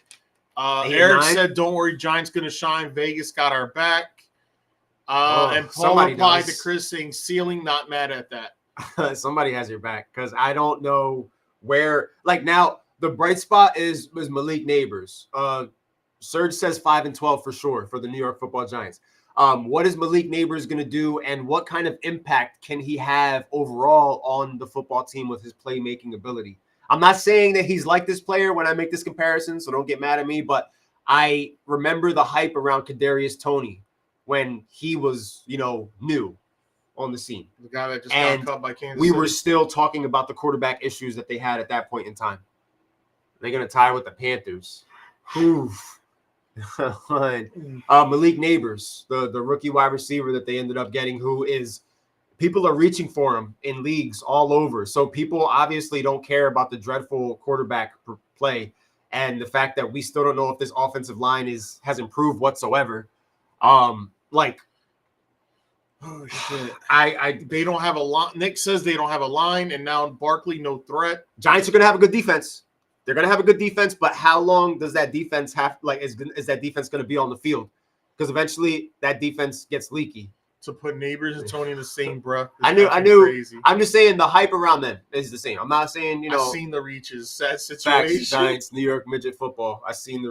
Eric said, don't worry, Giants going to shine. Vegas got our back. And Paul replied to Chris saying, ceiling, not mad at that. Somebody has your back, because I don't know where. Like, now, the bright spot is Malik Neighbors. Serge says 5-12 for sure for the New York Football Giants. What is Malik Neighbors going to do, and what kind of impact can he have overall on the football team with his playmaking ability? I'm not saying that he's like this player when I make this comparison, so don't get mad at me, but I remember the hype around Kadarius Toney when he was, new on the scene. The guy that just got cut by Kansas City. We were still talking about the quarterback issues that they had at that point in time. They're going to tie with the Panthers. Oof. Malik Neighbors, the rookie wide receiver that they ended up getting, who is – people are reaching for him in leagues all over. So people obviously don't care about the dreadful quarterback play and the fact that we still don't know if this offensive line has improved whatsoever. Oh shit! They don't have a line. Nick says they don't have a line, and now Barkley no threat. Giants are going to have a good defense. They're going to have a good defense, but how long does that defense have? Like, is that defense going to be on the field? Because eventually that defense gets leaky. To put Neighbors and Toney in the same breath. I knew. Crazy. I'm just saying the hype around them is the same. I'm not saying, I've seen the reaches. That situation. Giants, New York midget football. I've seen the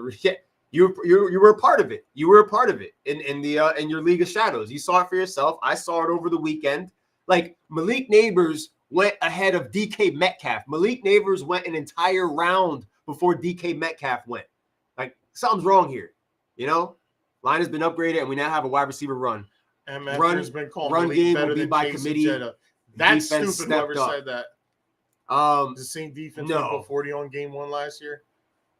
You were a part of it. You were a part of it in your League of Shadows. You saw it for yourself. I saw it over the weekend. Like Malik Neighbors went ahead of DK Metcalf. Malik Neighbors went an entire round before DK Metcalf went. Like something's wrong here. You know, line has been upgraded, and we now have a wide receiver run. MF has been called run Malik game better will be than by Jason committee. Jetta. That's Defense stupid. Whoever stepped up. said that. The same defense No. put 40 on game 1 last year.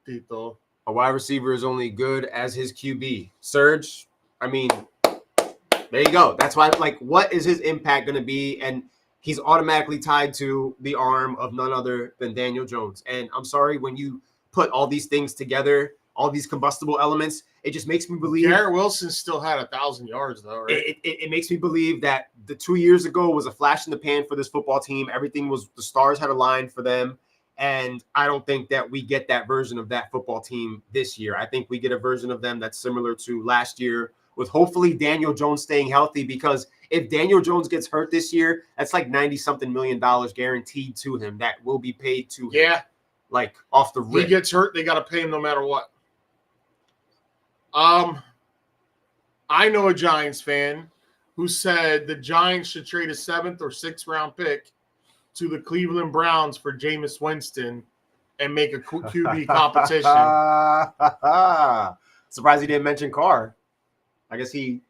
Tito. A wide receiver is only good as his QB. Surge, I mean, there you go. That's why, like, what is his impact going to be? And he's automatically tied to the arm of none other than Daniel Jones. And I'm sorry, when you put all these things together, all these combustible elements, it just makes me believe. Garrett Wilson still had 1,000 yards, though, right? It makes me believe that the 2 years ago was a flash in the pan for this football team. Everything was, the stars had aligned for them. And I don't think that we get that version of that football team this year. I think we get a version of them that's similar to last year, with hopefully Daniel Jones staying healthy, because if Daniel Jones gets hurt this year, that's like $90-something million guaranteed to him that will be paid to him. Yeah. Like off the rip. He gets hurt, they got to pay him no matter what. I know a Giants fan who said the Giants should trade a 7th or 6th round pick to the Cleveland Browns for Jameis Winston and make a QB competition. Surprised he didn't mention Carr. I guess he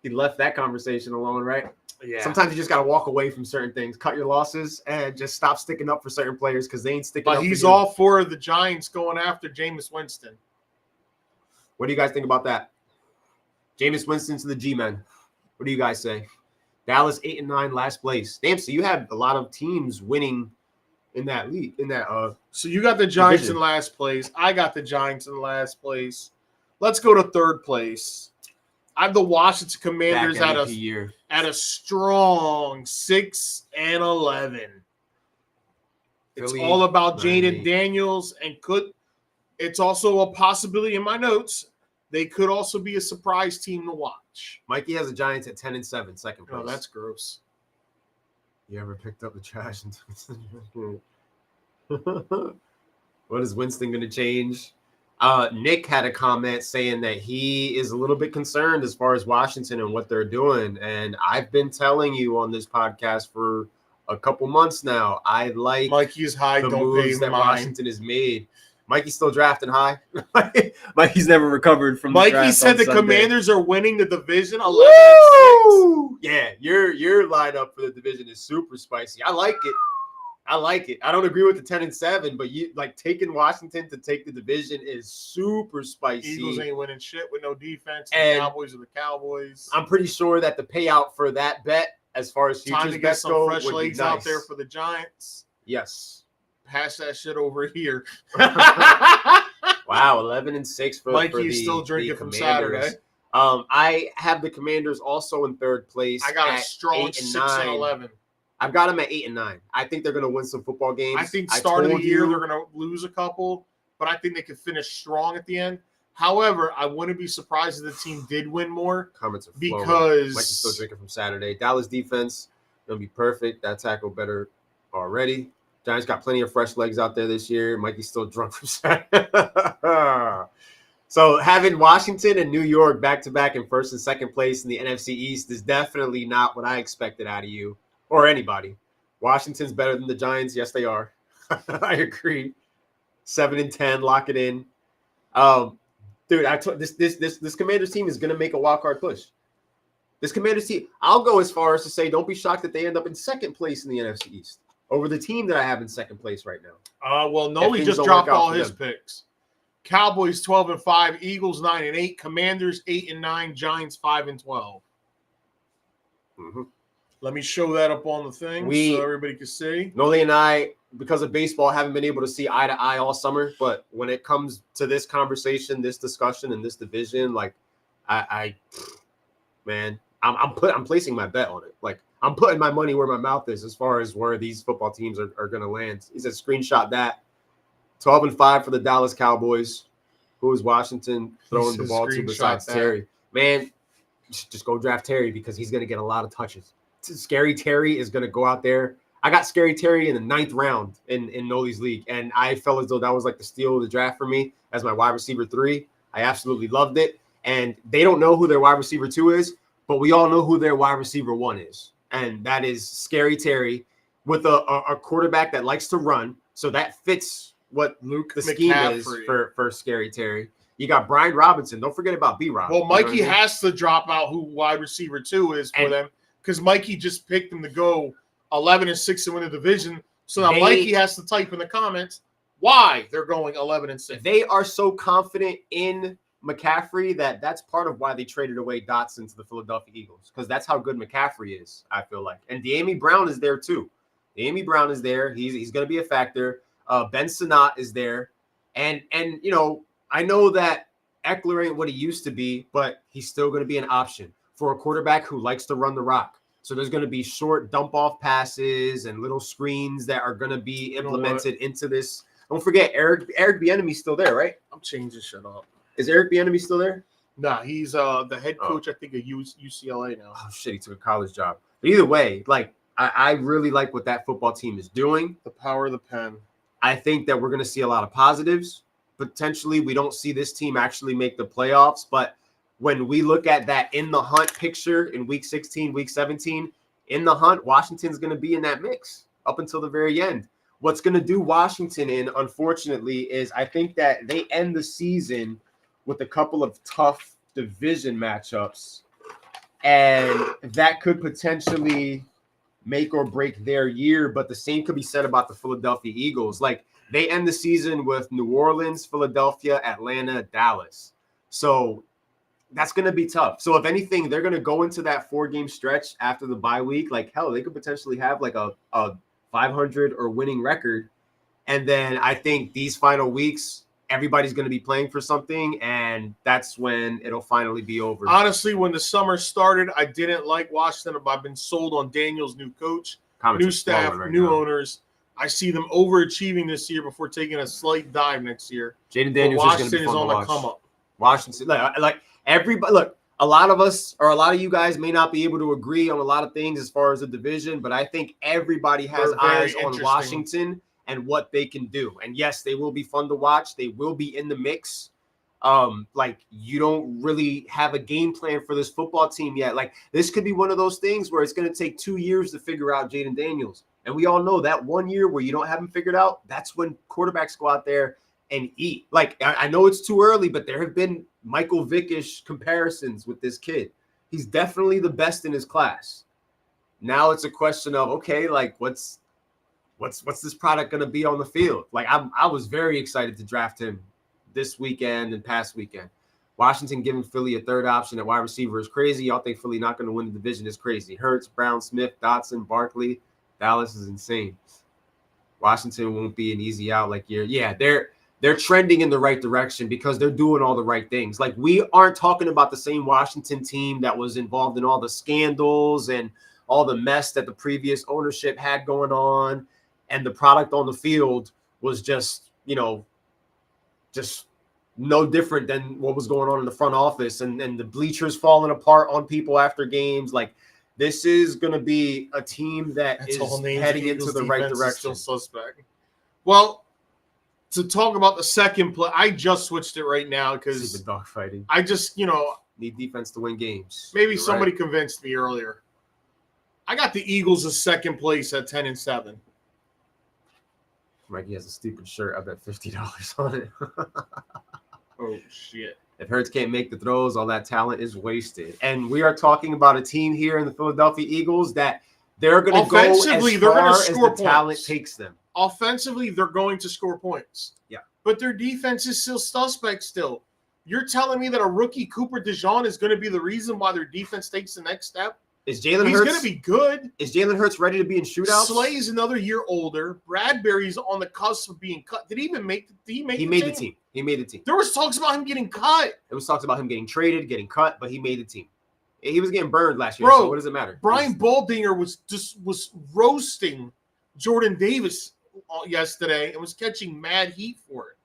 left that conversation alone, right? Yeah. Sometimes you just got to walk away from certain things, cut your losses, and just stop sticking up for certain players because they ain't sticking up. But he's for you. all for the Giants going after Jameis Winston. What do you guys think about that? Jameis Winston to the G-Men. What do you guys say? Dallas 8-9, last place. Damn, so you had a lot of teams winning in that league. So you got the Giants division. in last place. I got the Giants in last place. Let's go to third place. I have the Washington Commanders back at MVP year. a strong 6-11. It's Philly, all about Miami. Jaden Daniels, and it's also a possibility in my notes. They could also be a surprise team to watch. Mikey has the Giants at 10-7, second place. Oh, that's gross. You ever picked up the trash? What is Winston going to change? Nick had a comment saying that he is a little bit concerned as far as Washington and what they're doing. And I've been telling you on this podcast for a couple months now, I like Mikey's high, the don't pay moves that mine. Washington has made. Mikey's still drafting high. Mikey's never recovered from the Mikey draft said on the Sunday. Commanders are winning the division 11-6. Woo! Yeah, your lineup for the division is super spicy. I like it. I don't agree with the 10-7, but you like taking Washington to take the division is super spicy. Eagles ain't winning shit with no defense. And The Cowboys are the Cowboys. I'm pretty sure that the payout for that bet, as far as Time futures to get bets some go, fresh would be legs out nice. there for the Giants. Yes. Pass that shit over here. Wow, 11-6 for Mikey's for the, still drinking the from Commanders. Saturday. I have the Commanders also in third place. I got a at strong 8-9. 6-11. I've got them at 8-9. I think they're going to win some football games. I think start of the told year you- they're going to lose a couple, but I think they could finish strong at the end. However, I wouldn't be surprised if the team did win more Comments are flowing. because Mikey's still drinking from Saturday. Dallas defense going to be perfect. That tackle better already. Giants got plenty of fresh legs out there this year. Mikey's still drunk from Saturday. So having Washington and New York back-to-back in first and second place in the NFC East is definitely not what I expected out of you or anybody. Washington's better than the Giants. Yes, they are. I agree. 7-10, lock it in. Dude, this Commanders team is going to make a wild card push. This Commanders team, I'll go as far as to say, don't be shocked that they end up in second place in the NFC East over the team that I have in second place right now. well, Noli things just don't dropped work out all for his them. picks. Cowboys 12-5, Eagles 9-8, Commanders 8-9, Giants 5-12. Mm-hmm. Let me show that up on the thing so everybody can see. Noli and I, because of baseball, haven't been able to see eye to eye all summer. But when it comes to this conversation, this discussion, and this division, like I'm placing my bet on it. Like I'm putting my money where my mouth is as far as where these football teams are going to land. He said, screenshot that. 12-5 for the Dallas Cowboys. Who is Washington throwing the ball to Screenshot besides that. Terry? Man, just go draft Terry because he's going to get a lot of touches. Scary Terry is going to go out there. I got Scary Terry in the 9th round in Noli's league, and I felt as though that was like the steal of the draft for me as my wide receiver 3. I absolutely loved it. And they don't know who their wide receiver 2 is, but we all know who their wide receiver 1 is. And that is Scary Terry with a quarterback that likes to run. So that fits what Luke the scheme is McCaffrey. for Scary Terry. You got Brian Robinson. Don't forget about B-Rob. Well, Mikey you know what I mean? has to drop out who wide receiver 2 is for And- them because Mikey just picked them to go 11-6 and win the division. So now They- Mikey has to type in the comments why they're going 11-6. They are so confident in McCaffrey that's part of why they traded away Dotson to the Philadelphia Eagles, because that's how good McCaffrey is, I feel like. And De'Ami Brown is there too. De'Ami Brown is there. He's going to be a factor. Ben Sinnott is there. And you know, I know that Eckler ain't what he used to be, but he's still going to be an option for a quarterback who likes to run the rock. So there's going to be short dump-off passes and little screens that are going to be implemented into this. Don't forget, Eric Bieniemy's still there, right? I'm changing shit up. Is Eric Bieniemy still there? Nah, he's the head coach, I think, of UCLA now. Oh, shit, he took a college job. But either way, like, I really like what that football team is doing. The power of the pen. I think that we're going to see a lot of positives. Potentially, we don't see this team actually make the playoffs, but when we look at that in the hunt picture in week 16, week 17, in the hunt, Washington's going to be in that mix up until the very end. What's going to do Washington in, unfortunately, is I think that they end the season with a couple of tough division matchups, and that could potentially make or break their year. But the same could be said about the Philadelphia Eagles. Like, they end the season with New Orleans, Philadelphia, Atlanta, Dallas. So that's going to be tough. So if anything, they're going to go into that 4-game stretch after the bye week. Like, hell, they could potentially have like a 500 or winning record. And then I think these final weeks, everybody's going to be playing for something, and that's when it'll finally be over. Honestly, when the summer started, I didn't like Washington, but I've been sold on Daniel's new coach, Comments new are staff, flowing right new now. owners. I see them overachieving this year before taking a slight dive next year. Jaden But Daniels is going to Washington be is fun on to the watch. come up. Washington, like everybody, look, a lot of us or a lot of you guys may not be able to agree on a lot of things as far as the division, but I think everybody has They're very eyes on interesting. Washington and what they can do. And yes, they will be fun to watch. They will be in the mix. Like, you don't really have a game plan for this football team yet. Like, this could be one of those things where it's going to take 2 years to figure out Jaden Daniels. And we all know that 1 year where you don't have him figured out, that's when quarterbacks go out there and eat. Like, I know it's too early, but there have been Michael Vick-ish comparisons with this kid. He's definitely the best in his class. Now it's a question of, okay, like, what's this product going to be on the field? Like, I was very excited to draft him this weekend and past weekend. Washington giving Philly a third option at wide receiver is crazy. Y'all think Philly not going to win the division is crazy. Hurts, Brown, Smith, Dotson, Barkley. Dallas is insane. Washington won't be an easy out like you're. Yeah, they're trending in the right direction because they're doing all the right things. Like, we aren't talking about the same Washington team that was involved in all the scandals and all the mess that the previous ownership had going on, and the product on the field was just, you know, just no different than what was going on in the front office and the bleachers falling apart on people after games. Like, this is going to be a team that is heading into the right direction. Still suspect. Well, to talk about the second play, I just switched it right now because Stupid dogfighting. I just, Need defense to win games. maybe You're somebody right. convinced me earlier. I got the Eagles as second place at 10-7. Mikey has a stupid shirt. I bet $50 on it. Oh shit! If Hurts can't make the throws, all that talent is wasted. And we are talking about a team here in the Philadelphia Eagles that they're going to go as Offensively, they're gonna far as score the talent points. takes them. Offensively, they're going to score points. Yeah. But their defense is still suspect still. You're telling me that a rookie Cooper DeJean is going to be the reason why their defense takes the next step? Is Jalen He's Hurts going to be good. Is Jalen Hurts ready to be in shootouts? Slay's another year older. Bradbury's on the cusp of being cut. Did he even make? Did he make? He made the team. He made the team. There was talks about him getting cut. It was talks about him getting traded, getting cut, but he made the team. He was getting burned last year. Bro, So what does it matter? Brian Baldinger was roasting Jordan Davis yesterday and was catching mad heat for it.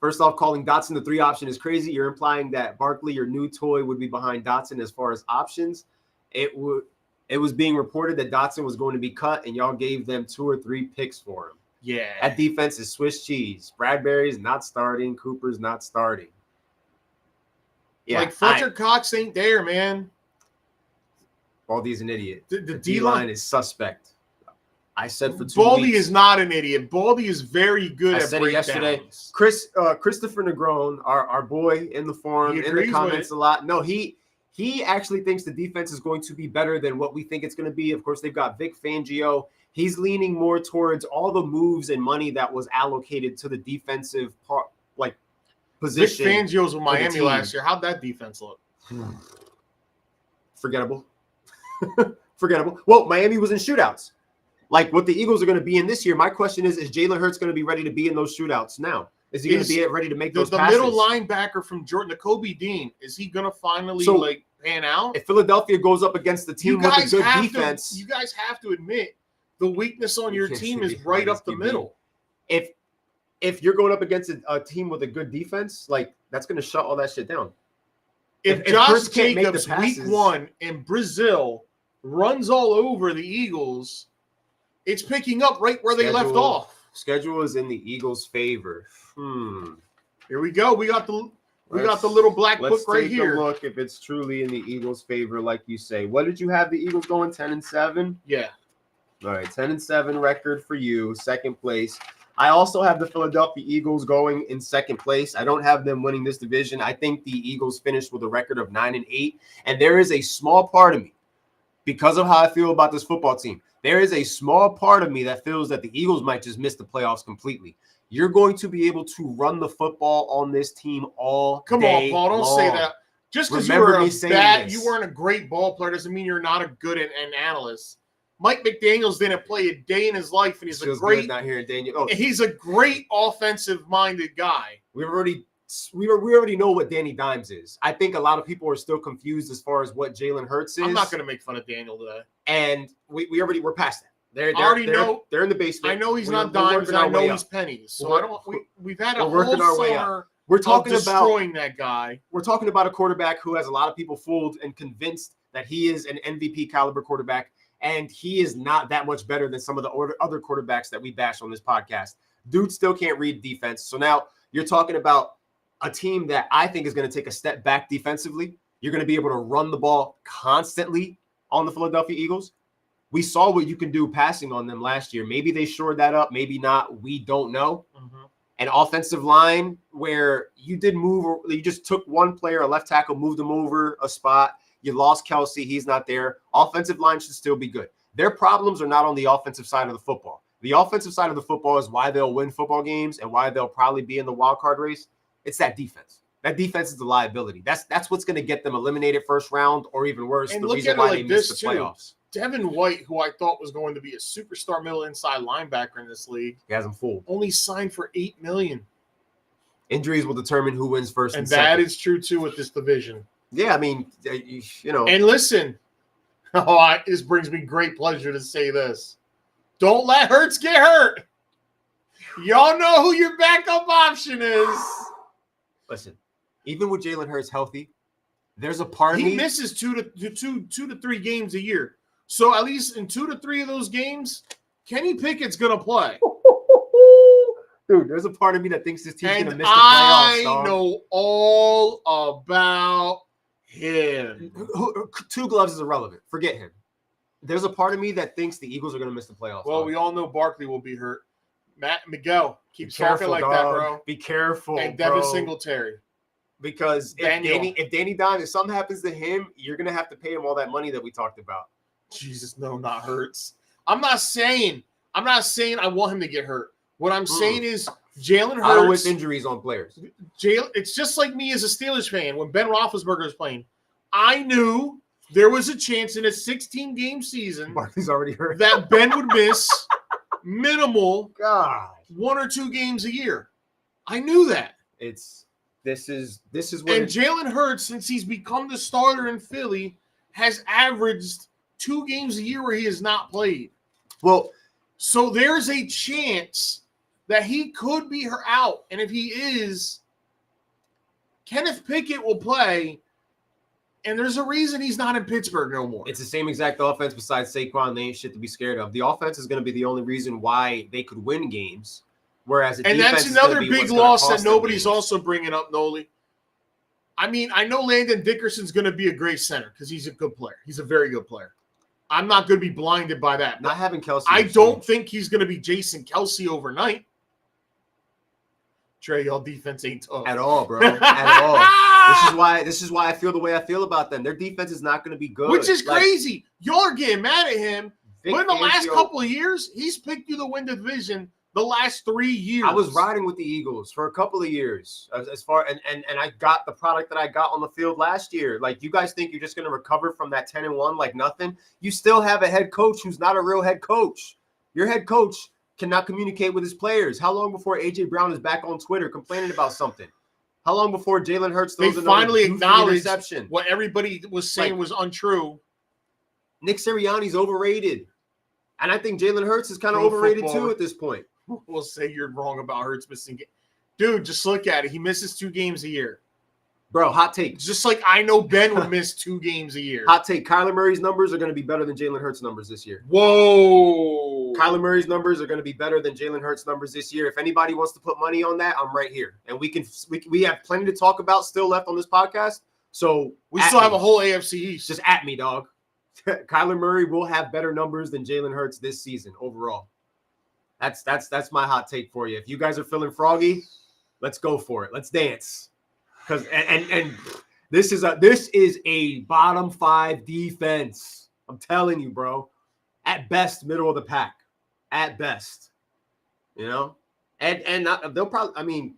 First off, calling Dotson the 3 option is crazy. You're implying that Barkley, your new toy, would be behind Dotson as far as options. It was being reported that Dotson was going to be cut, and y'all gave them 2 or 3 picks for him. Yeah. That defense is Swiss cheese. Bradbury's not starting. Cooper's not starting. Yeah, like Fletcher Cox ain't there, man. Baldy's an idiot. The The D-line D-line is suspect. I said for 2 Baldy weeks. is not an idiot. Baldy is very good I at said it yesterday. breakdowns. Christopher Negron, our boy in the forum, He in the agrees with comments it. a lot. No, he actually thinks the defense is going to be better than what we think it's going to be. Of course, they've got Vic Fangio. He's leaning more towards all the moves and money that was allocated to the defensive part, like position. Vic Fangio's with Miami team. last year. How'd that defense look? Forgettable. Forgettable. Well, Miami was in shootouts. Like what the Eagles are going to be in this year. My question is Jalen Hurts going to be ready to be in those shootouts now? Is he going to be ready to make those passes? The middle linebacker from Jordan, Kobe Dean, is he going to finally pan out? If Philadelphia goes up against the team with a good defense, you guys have to admit the weakness on your team is right up the middle. If you're going up against a team with a good defense, like that's going to shut all that shit down. If Josh Jacobs week 1 in Brazil runs all over the Eagles, it's picking up right where they left off. Schedule is in the Eagles' favor. Here we go. We got the little black book right here. Let's take a look if it's truly in the Eagles' favor, like you say. What did you have the Eagles going? 10-7? Yeah. All right, 10-7 record for you, second place. I also have the Philadelphia Eagles going in second place. I don't have them winning this division. I think the Eagles finished with a record of 9-8, and there is a small part of me, because of how I feel about this football team, there is a small part of me that feels that the Eagles might just miss the playoffs completely. You're going to be able to run the football on this team all Come day on, Paul. Don't long. say that. Just because you weren't a great ball player doesn't mean you're not a good an analyst. Mike McDaniels didn't play a day in his life, and he's a great. Not hearing Daniel. Oh, he's a great offensive-minded guy. We already know what Danny Dimes is. I think a lot of people are still confused as far as what Jalen Hurts is. I'm not going to make fun of Daniel today. And we're past that. They're in the basement. I know he's not dimes, and I know he's pennies. So we've had a whole summer. We're talking about destroying that guy. We're talking about a quarterback who has a lot of people fooled and convinced that he is an MVP caliber quarterback, and he is not that much better than some of the other quarterbacks that we bash on this podcast. Dude still can't read defense. So now you're talking about a team that I think is going to take a step back defensively. You're going to be able to run the ball constantly on the Philadelphia Eagles. We saw what you can do passing on them last year. Maybe they shored that up. Maybe not. We don't know. Mm-hmm. An offensive line where you just took one player, a left tackle, moved him over a spot. You lost Kelsey. He's not there. Offensive line should still be good. Their problems are not on the offensive side of the football. The offensive side of the football is why they'll win football games and why they'll probably be in the wild card race. It's that defense. That defense is the liability. That's what's going to get them eliminated first round, or even worse, and the reason why they missed the playoffs. Devin White, who I thought was going to be a superstar middle inside linebacker in this league, he has him fooled. Only signed for $8 million. Injuries will determine who wins first and second. And that is true too with this division. Yeah, I mean, you know. And listen, this brings me great pleasure to say this: don't let Hurts get hurt. Y'all know who your backup option is. Listen, even with Jalen Hurts healthy, there's a part of me. He misses two to three games a year. So at least in 2 to 3 of those games, Kenny Pickett's going to play. Dude, there's a part of me that thinks this team's going to miss the playoffs. I know all about him. 2 gloves is irrelevant. Forget him. There's a part of me that thinks the Eagles are going to miss the playoffs. Well, we all know Barkley will be hurt. Miguel, keep talking like that, bro. Be careful, and Devin Singletary. Because if Danny Dimes, if something happens to him, you're going to have to pay him all that money that we talked about. Jesus, no, not Hurts. I'm not saying I want him to get hurt. What I'm saying is Jalen Hurts. I don't wish injuries on players. It's just like me as a Steelers fan. When Ben Roethlisberger was playing, I knew there was a chance in a 16-game season Barkley's already hurt. that Ben would miss minimal 1 or 2 games a year. I knew that. This is what. And Jalen Hurts, since he's become the starter in Philly, has averaged 2 games a year where he has not played. Well, so there's a chance that he could be out. And if he is, Kenneth Pickett will play. And there's a reason he's not in Pittsburgh no more. It's the same exact offense besides Saquon. They ain't shit to be scared of. The offense is going to be the only reason why they could win games. Whereas and that's another big loss that nobody's also bringing up, Noli. I mean, I know Landon Dickerson's going to be a great center because he's a good player. He's a very good player. I'm not going to be blinded by that. Not having Kelsey. I don't think he's going to be Jason Kelsey overnight. Trey, y'all defense ain't tough. At all, bro. At all. This is why I feel the way I feel about them. Their defense is not going to be good. Which is crazy. Y'all are getting mad at him. But in the last couple of years, he's picked you to win the division the last 3 years. I was riding with the Eagles for a couple of years as far and I got the product that I got on the field last year. Like, you guys think you're just going to recover from that 10-1 like nothing? You still have a head coach who's not a real head coach. Your head coach cannot communicate with his players. How long before A.J. Brown is back on Twitter complaining about something? How long before Jalen Hurts throws they finally acknowledged interception? What everybody was saying was untrue. Nick Sirianni's overrated. And I think Jalen Hurts is kind of overrated too at this point. We'll say you're wrong about Hurts missing games. Dude, just look at it. He misses 2 games a year. Bro, hot take. Just like I know Ben would miss 2 games a year. Hot take. Kyler Murray's numbers are going to be better than Jalen Hurts' numbers this year. Whoa. Kyler Murray's numbers are going to be better than Jalen Hurts' numbers this year. If anybody wants to put money on that, I'm right here. And we have plenty to talk about still left on this podcast. So we still have a whole AFC East. Just at me, dog. Kyler Murray will have better numbers than Jalen Hurts this season overall. That's my hot take for you. If you guys are feeling froggy, let's go for it. Let's dance. Because and this is a bottom 5 defense. I'm telling you, bro. At best, middle of the pack. At best, you know, and they'll probably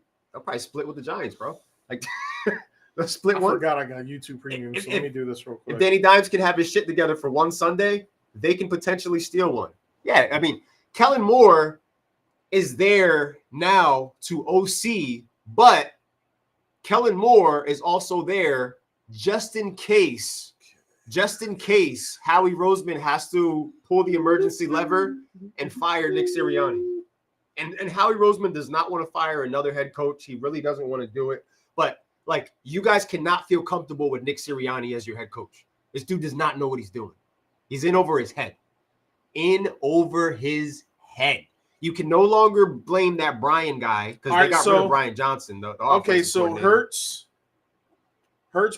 split with the Giants, bro. Like they'll split one. I forgot I got YouTube Premium, so let me do this real quick. If Danny Dimes can have his shit together for one Sunday, they can potentially steal one. Yeah, I mean, Kellen Moore is there now to OC, but Kellen Moore is also there just in case Howie Roseman has to pull the emergency lever and fire Nick Sirianni. And Howie Roseman does not want to fire another head coach. He really doesn't want to do it. But, like, you guys cannot feel comfortable with Nick Sirianni as your head coach. This dude does not know what he's doing. He's in over his head. In over his head. You can no longer blame that Brian guy because they got rid of Brian Johnson. Okay, so Hurts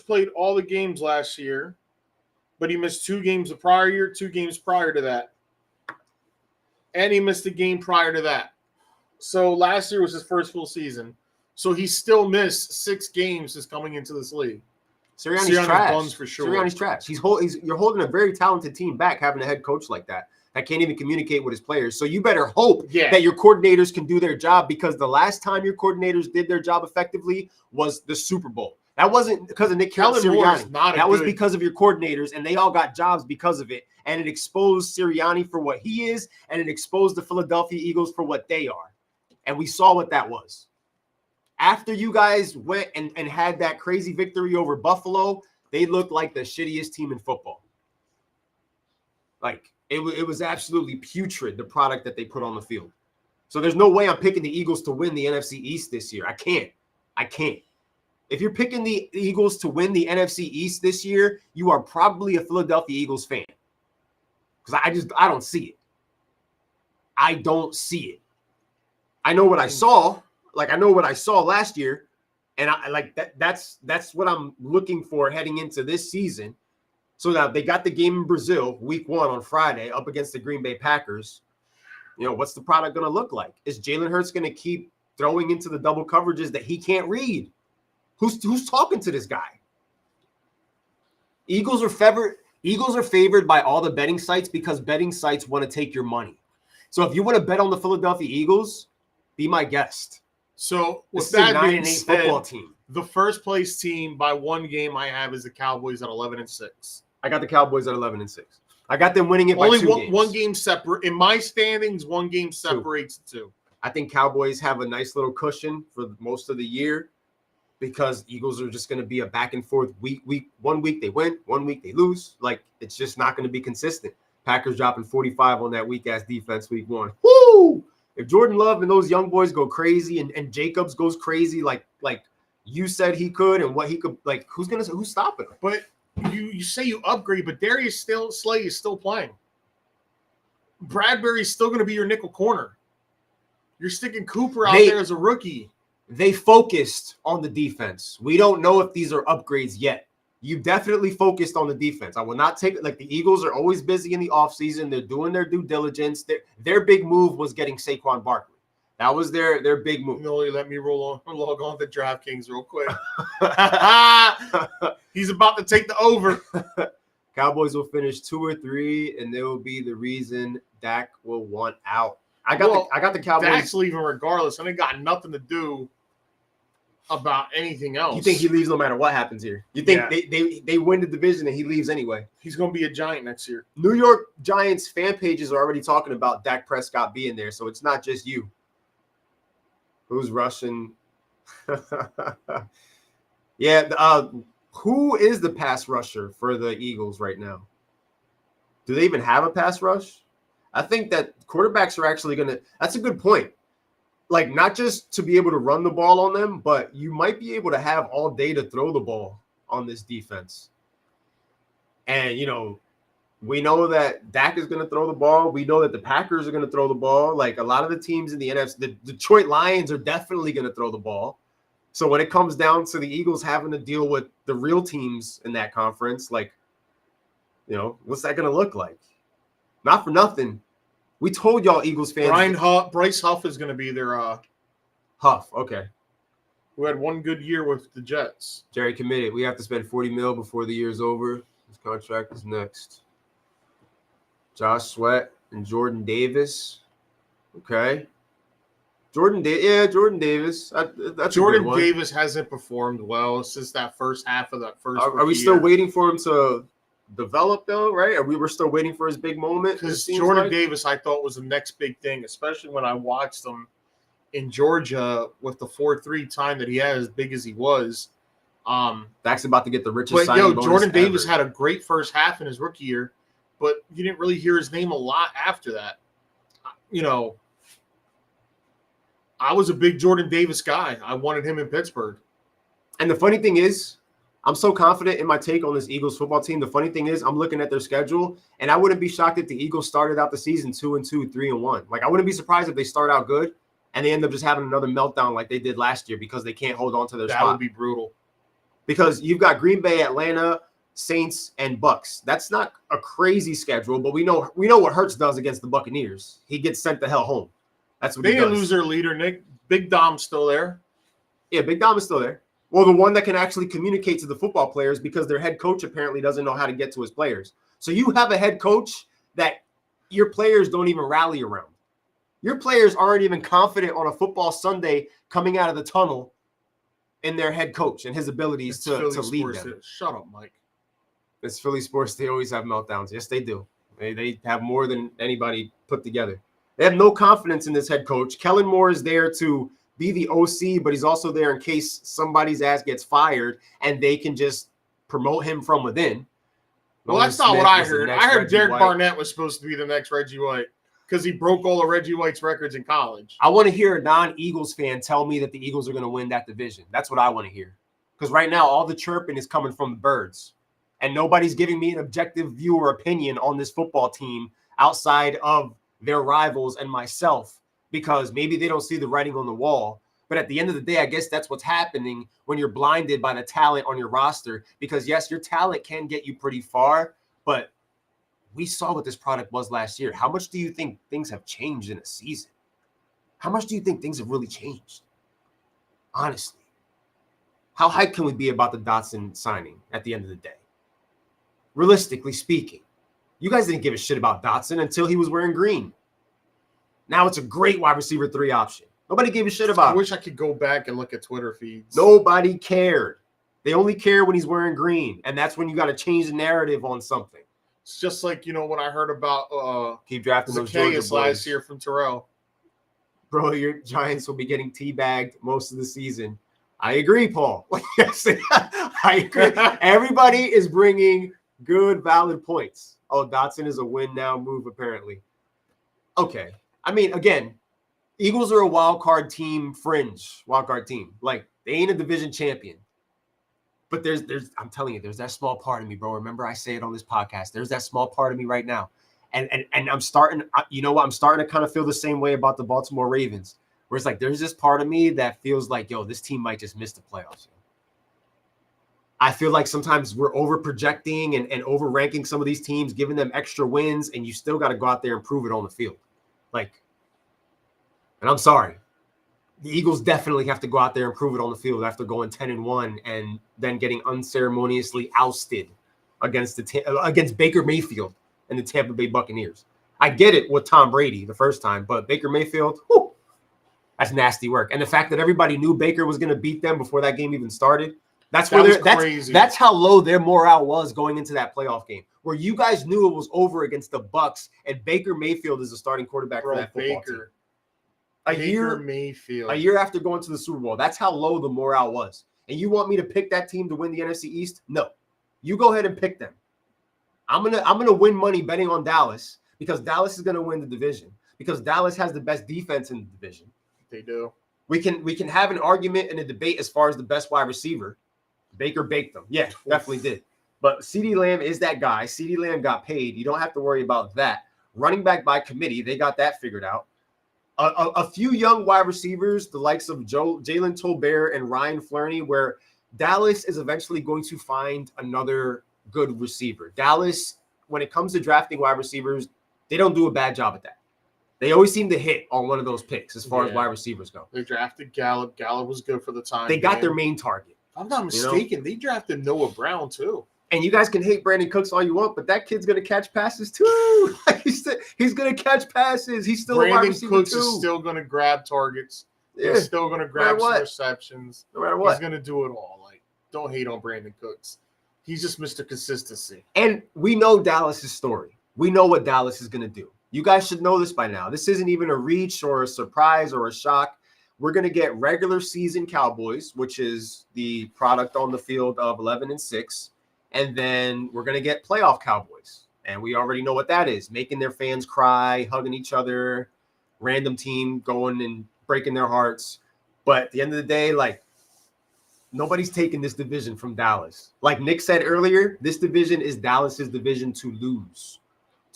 played all the games last year, but he missed 2 games the prior year, 2 games prior to that. And he missed a game prior to that. So last year was his first full season. So he still missed 6 games since coming into this league. Sirianni's trash. Buns for sure. Sirianni's trash. You're holding a very talented team back having a head coach like that can't even communicate with his players. So you better hope that your coordinators can do their job, because the last time your coordinators did their job effectively was the Super Bowl. That wasn't because of Nick Sirianni. That was because of your coordinators, and they all got jobs because of it. And it exposed Sirianni for what he is, and it exposed the Philadelphia Eagles for what they are. And we saw what that was. After you guys went and had that crazy victory over Buffalo, they looked like the shittiest team in football. Like, it was absolutely putrid, the product that they put on the field. So there's no way I'm picking the Eagles to win the NFC East this year. I can't. If you're picking the Eagles to win the NFC East this year, you are probably a Philadelphia Eagles fan. Because I don't see it. I don't see it. I know what I saw. Like, I know what I saw last year. And I like that. That's what I'm looking for heading into this season. So now they got the game in Brazil, week 1 on Friday, up against the Green Bay Packers. You know, what's the product going to look like? Is Jalen Hurts going to keep throwing into the double coverages that he can't read? Who's talking to this guy? Eagles are favored by all the betting sites because betting sites want to take your money. So if you want to bet on the Philadelphia Eagles, be my guest. So with that 9-8 football team, the first place team by 1 game I have is the Cowboys at 11-6. I got the Cowboys at 11-6. I got them winning it by 2 games. One game separate. In my standings, 1 game separates 2. I think Cowboys have a nice little cushion for most of the year because Eagles are just going to be a back and forth week. 1 week they win, 1 week they lose. Like, it's just not going to be consistent. Packers dropping 45 on that weak-ass defense week 1. Woo! If Jordan Love and those young boys go crazy and Jacobs goes crazy like you said he could and what he could, like, who's stopping him? But you say you upgrade, but Darius Slay is still playing. Bradbury's still going to be your nickel corner. You're sticking Cooper out there as a rookie. they focused on the defense. We don't know if these are upgrades yet. You definitely focused on the defense. I will not take it. Like, the Eagles are always busy in the offseason. They're doing their due diligence. Their big move was getting Saquon Barkley. That was their big move. No, let me log on to DraftKings real quick. He's about to take the over. Cowboys will finish 2 or 3, and they will be the reason Dak will want out. I got the Cowboys. Dak's leaving regardless, and it got nothing to do about anything else. You think he leaves no matter what happens here? You think they win the division and he leaves anyway? He's going to be a Giant next year. New York Giants fan pages are already talking about Dak Prescott being there, so it's not just you. Who's rushing? Who is the pass rusher for the Eagles right now? Do they even have a pass rush? I think that quarterbacks are actually going to – that's a good point. Like, not just to be able to run the ball on them, but you might be able to have all day to throw the ball on this defense. And, we know that Dak is going to throw the ball. We know that the Packers are going to throw the ball. Like, a lot of the teams in the NFC, the Detroit Lions are definitely going to throw the ball. So when it comes down to the Eagles having to deal with the real teams in that conference, like, what's that going to look like? Not for nothing. We told y'all, Eagles fans. Bryce Huff is going to be their Huff, okay. Who had one good year with the Jets. Jerry committed. We have to spend $40 million before the year's over. His contract is next. Josh Sweat and Jordan Davis. Okay. Jordan Davis. That's Jordan Davis hasn't performed well since that first half of that first. Are we still waiting for him to develop though? Right? Are we still waiting for his big moment? Because Jordan Davis, I thought, was the next big thing, especially when I watched him in Georgia with the 4.3 time that he had, as big as he was. Dak's about to get the richest signing bonus Jordan ever. Davis had a great first half in his rookie year, but you didn't really hear his name a lot after that. I was a big Jordan Davis guy. I wanted him in Pittsburgh. And the funny thing is, I'm so confident in my take on this Eagles football team. The funny thing is, I'm looking at their schedule, and I wouldn't be shocked if the Eagles started out the season 2-2, 3-1. Like, I wouldn't be surprised if they start out good and they end up just having another meltdown like they did last year because they can't hold on to their spot. That would be brutal. Because you've got Green Bay, Atlanta, Saints, and Bucks. That's not a crazy schedule, but we know what Hurts does against the Buccaneers. He gets sent the hell home. That's what they he does. Lose their leader, Nick. Big Dom's still there. Yeah, Big Dom is still there. Well, the one that can actually communicate to the football players because their head coach apparently doesn't know how to get to his players. So you have a head coach that your players don't even rally around. Your players aren't even confident on a football Sunday coming out of the tunnel in their head coach and his abilities to lead them. Shut up, Mike. It's Philly sports. They always have meltdowns. Yes, they do. They have more than anybody put together. They have no confidence in this head coach. Kellen Moore is there to be the OC, but he's also there in case somebody's ass gets fired and they can just promote him from within. Well, that's not what I heard. I heard Derek Barnett was supposed to be the next Reggie White because he broke all of Reggie White's records in college. I want to hear a non-Eagles fan tell me that the Eagles are going to win that division. That's what I want to hear. Because right now, all the chirping is coming from the birds. And nobody's giving me an objective view or opinion on this football team outside of their rivals and myself, because maybe they don't see the writing on the wall. But at the end of the day, I guess that's what's happening when you're blinded by the talent on your roster. Because, yes, your talent can get you pretty far, but we saw what this product was last year. How much do you think things have changed in a season? How much do you think things have really changed? Honestly. How hyped can we be about the Dotson signing at the end of the day? Realistically speaking, you guys didn't give a shit about Dotson until he was wearing green. Now it's a great wide receiver 3 option. Nobody gave a shit about him. I wish I could go back and look at Twitter feeds. Nobody cared. They only care when he's wearing green, and that's when you got to change the narrative on something. It's just like, when I heard about keep drafting those Georgia boys last year from Terrell. Bro, your Giants will be getting teabagged most of the season. I agree, Paul. I agree. Everybody is bringing good, valid points. Oh, Dotson is a win now move, apparently. Okay. I mean, again, Eagles are a wild card team, fringe wild card team. Like, they ain't a division champion. But there's I'm telling you, there's that small part of me, bro. Remember I say it on this podcast. There's that small part of me right now. And I'm starting, I'm starting to kind of feel the same way about the Baltimore Ravens. where it's like there's this part of me that feels like, yo, this team might just miss the playoffs. I feel like sometimes we're over projecting and over ranking some of these teams, giving them extra wins, and you still got to go out there and prove it on the field. Like, and I'm sorry, the Eagles definitely have to go out there and prove it on the field after going 10-1 and then getting unceremoniously ousted against Baker Mayfield and the Tampa Bay Buccaneers. I get it with Tom Brady the first time, but Baker Mayfield, whew, that's nasty work. And the fact that everybody knew Baker was going to beat them before that game even started. That's crazy. That's how low their morale was going into that playoff game, where you guys knew it was over against the Bucs, and Baker Mayfield is the starting quarterback for that football team. A year after going to the Super Bowl, that's how low the morale was. And you want me to pick that team to win the NFC East? No, you go ahead and pick them. I'm gonna win money betting on Dallas because Dallas is gonna win the division because Dallas has the best defense in the division. They do. We can have an argument and a debate as far as the best wide receiver. Baker baked them. Yeah, definitely did. But CeeDee Lamb is that guy. CeeDee Lamb got paid. You don't have to worry about that. Running back by committee, they got that figured out. A few young wide receivers, the likes of Jalen Tolbert and Ryan Flerney, where Dallas is eventually going to find another good receiver. Dallas, when it comes to drafting wide receivers, they don't do a bad job at that. They always seem to hit on one of those picks as far as wide receivers go. They drafted Gallup. Gallup was good for the time. They got their main target. If I'm not mistaken, they drafted Noah Brown too. And you guys can hate Brandon Cooks all you want, but that kid's going to catch passes too. He's going to catch passes. He's still a wide receiver Cooks too. Is still going to grab targets. Yeah. He's still going to grab some receptions. No matter what. He's going to do it all. Like, don't hate on Brandon Cooks. He's just Mr. Consistency. And we know Dallas's story. We know what Dallas is going to do. You guys should know this by now. This isn't even a reach or a surprise or a shock. We're going to get regular season Cowboys, which is the product on the field of 11-6. And then we're going to get playoff Cowboys. And we already know what that is. Making their fans cry, hugging each other, random team going and breaking their hearts. But at the end of the day, like, nobody's taking this division from Dallas. Like Nick said earlier, this division is Dallas's division to lose.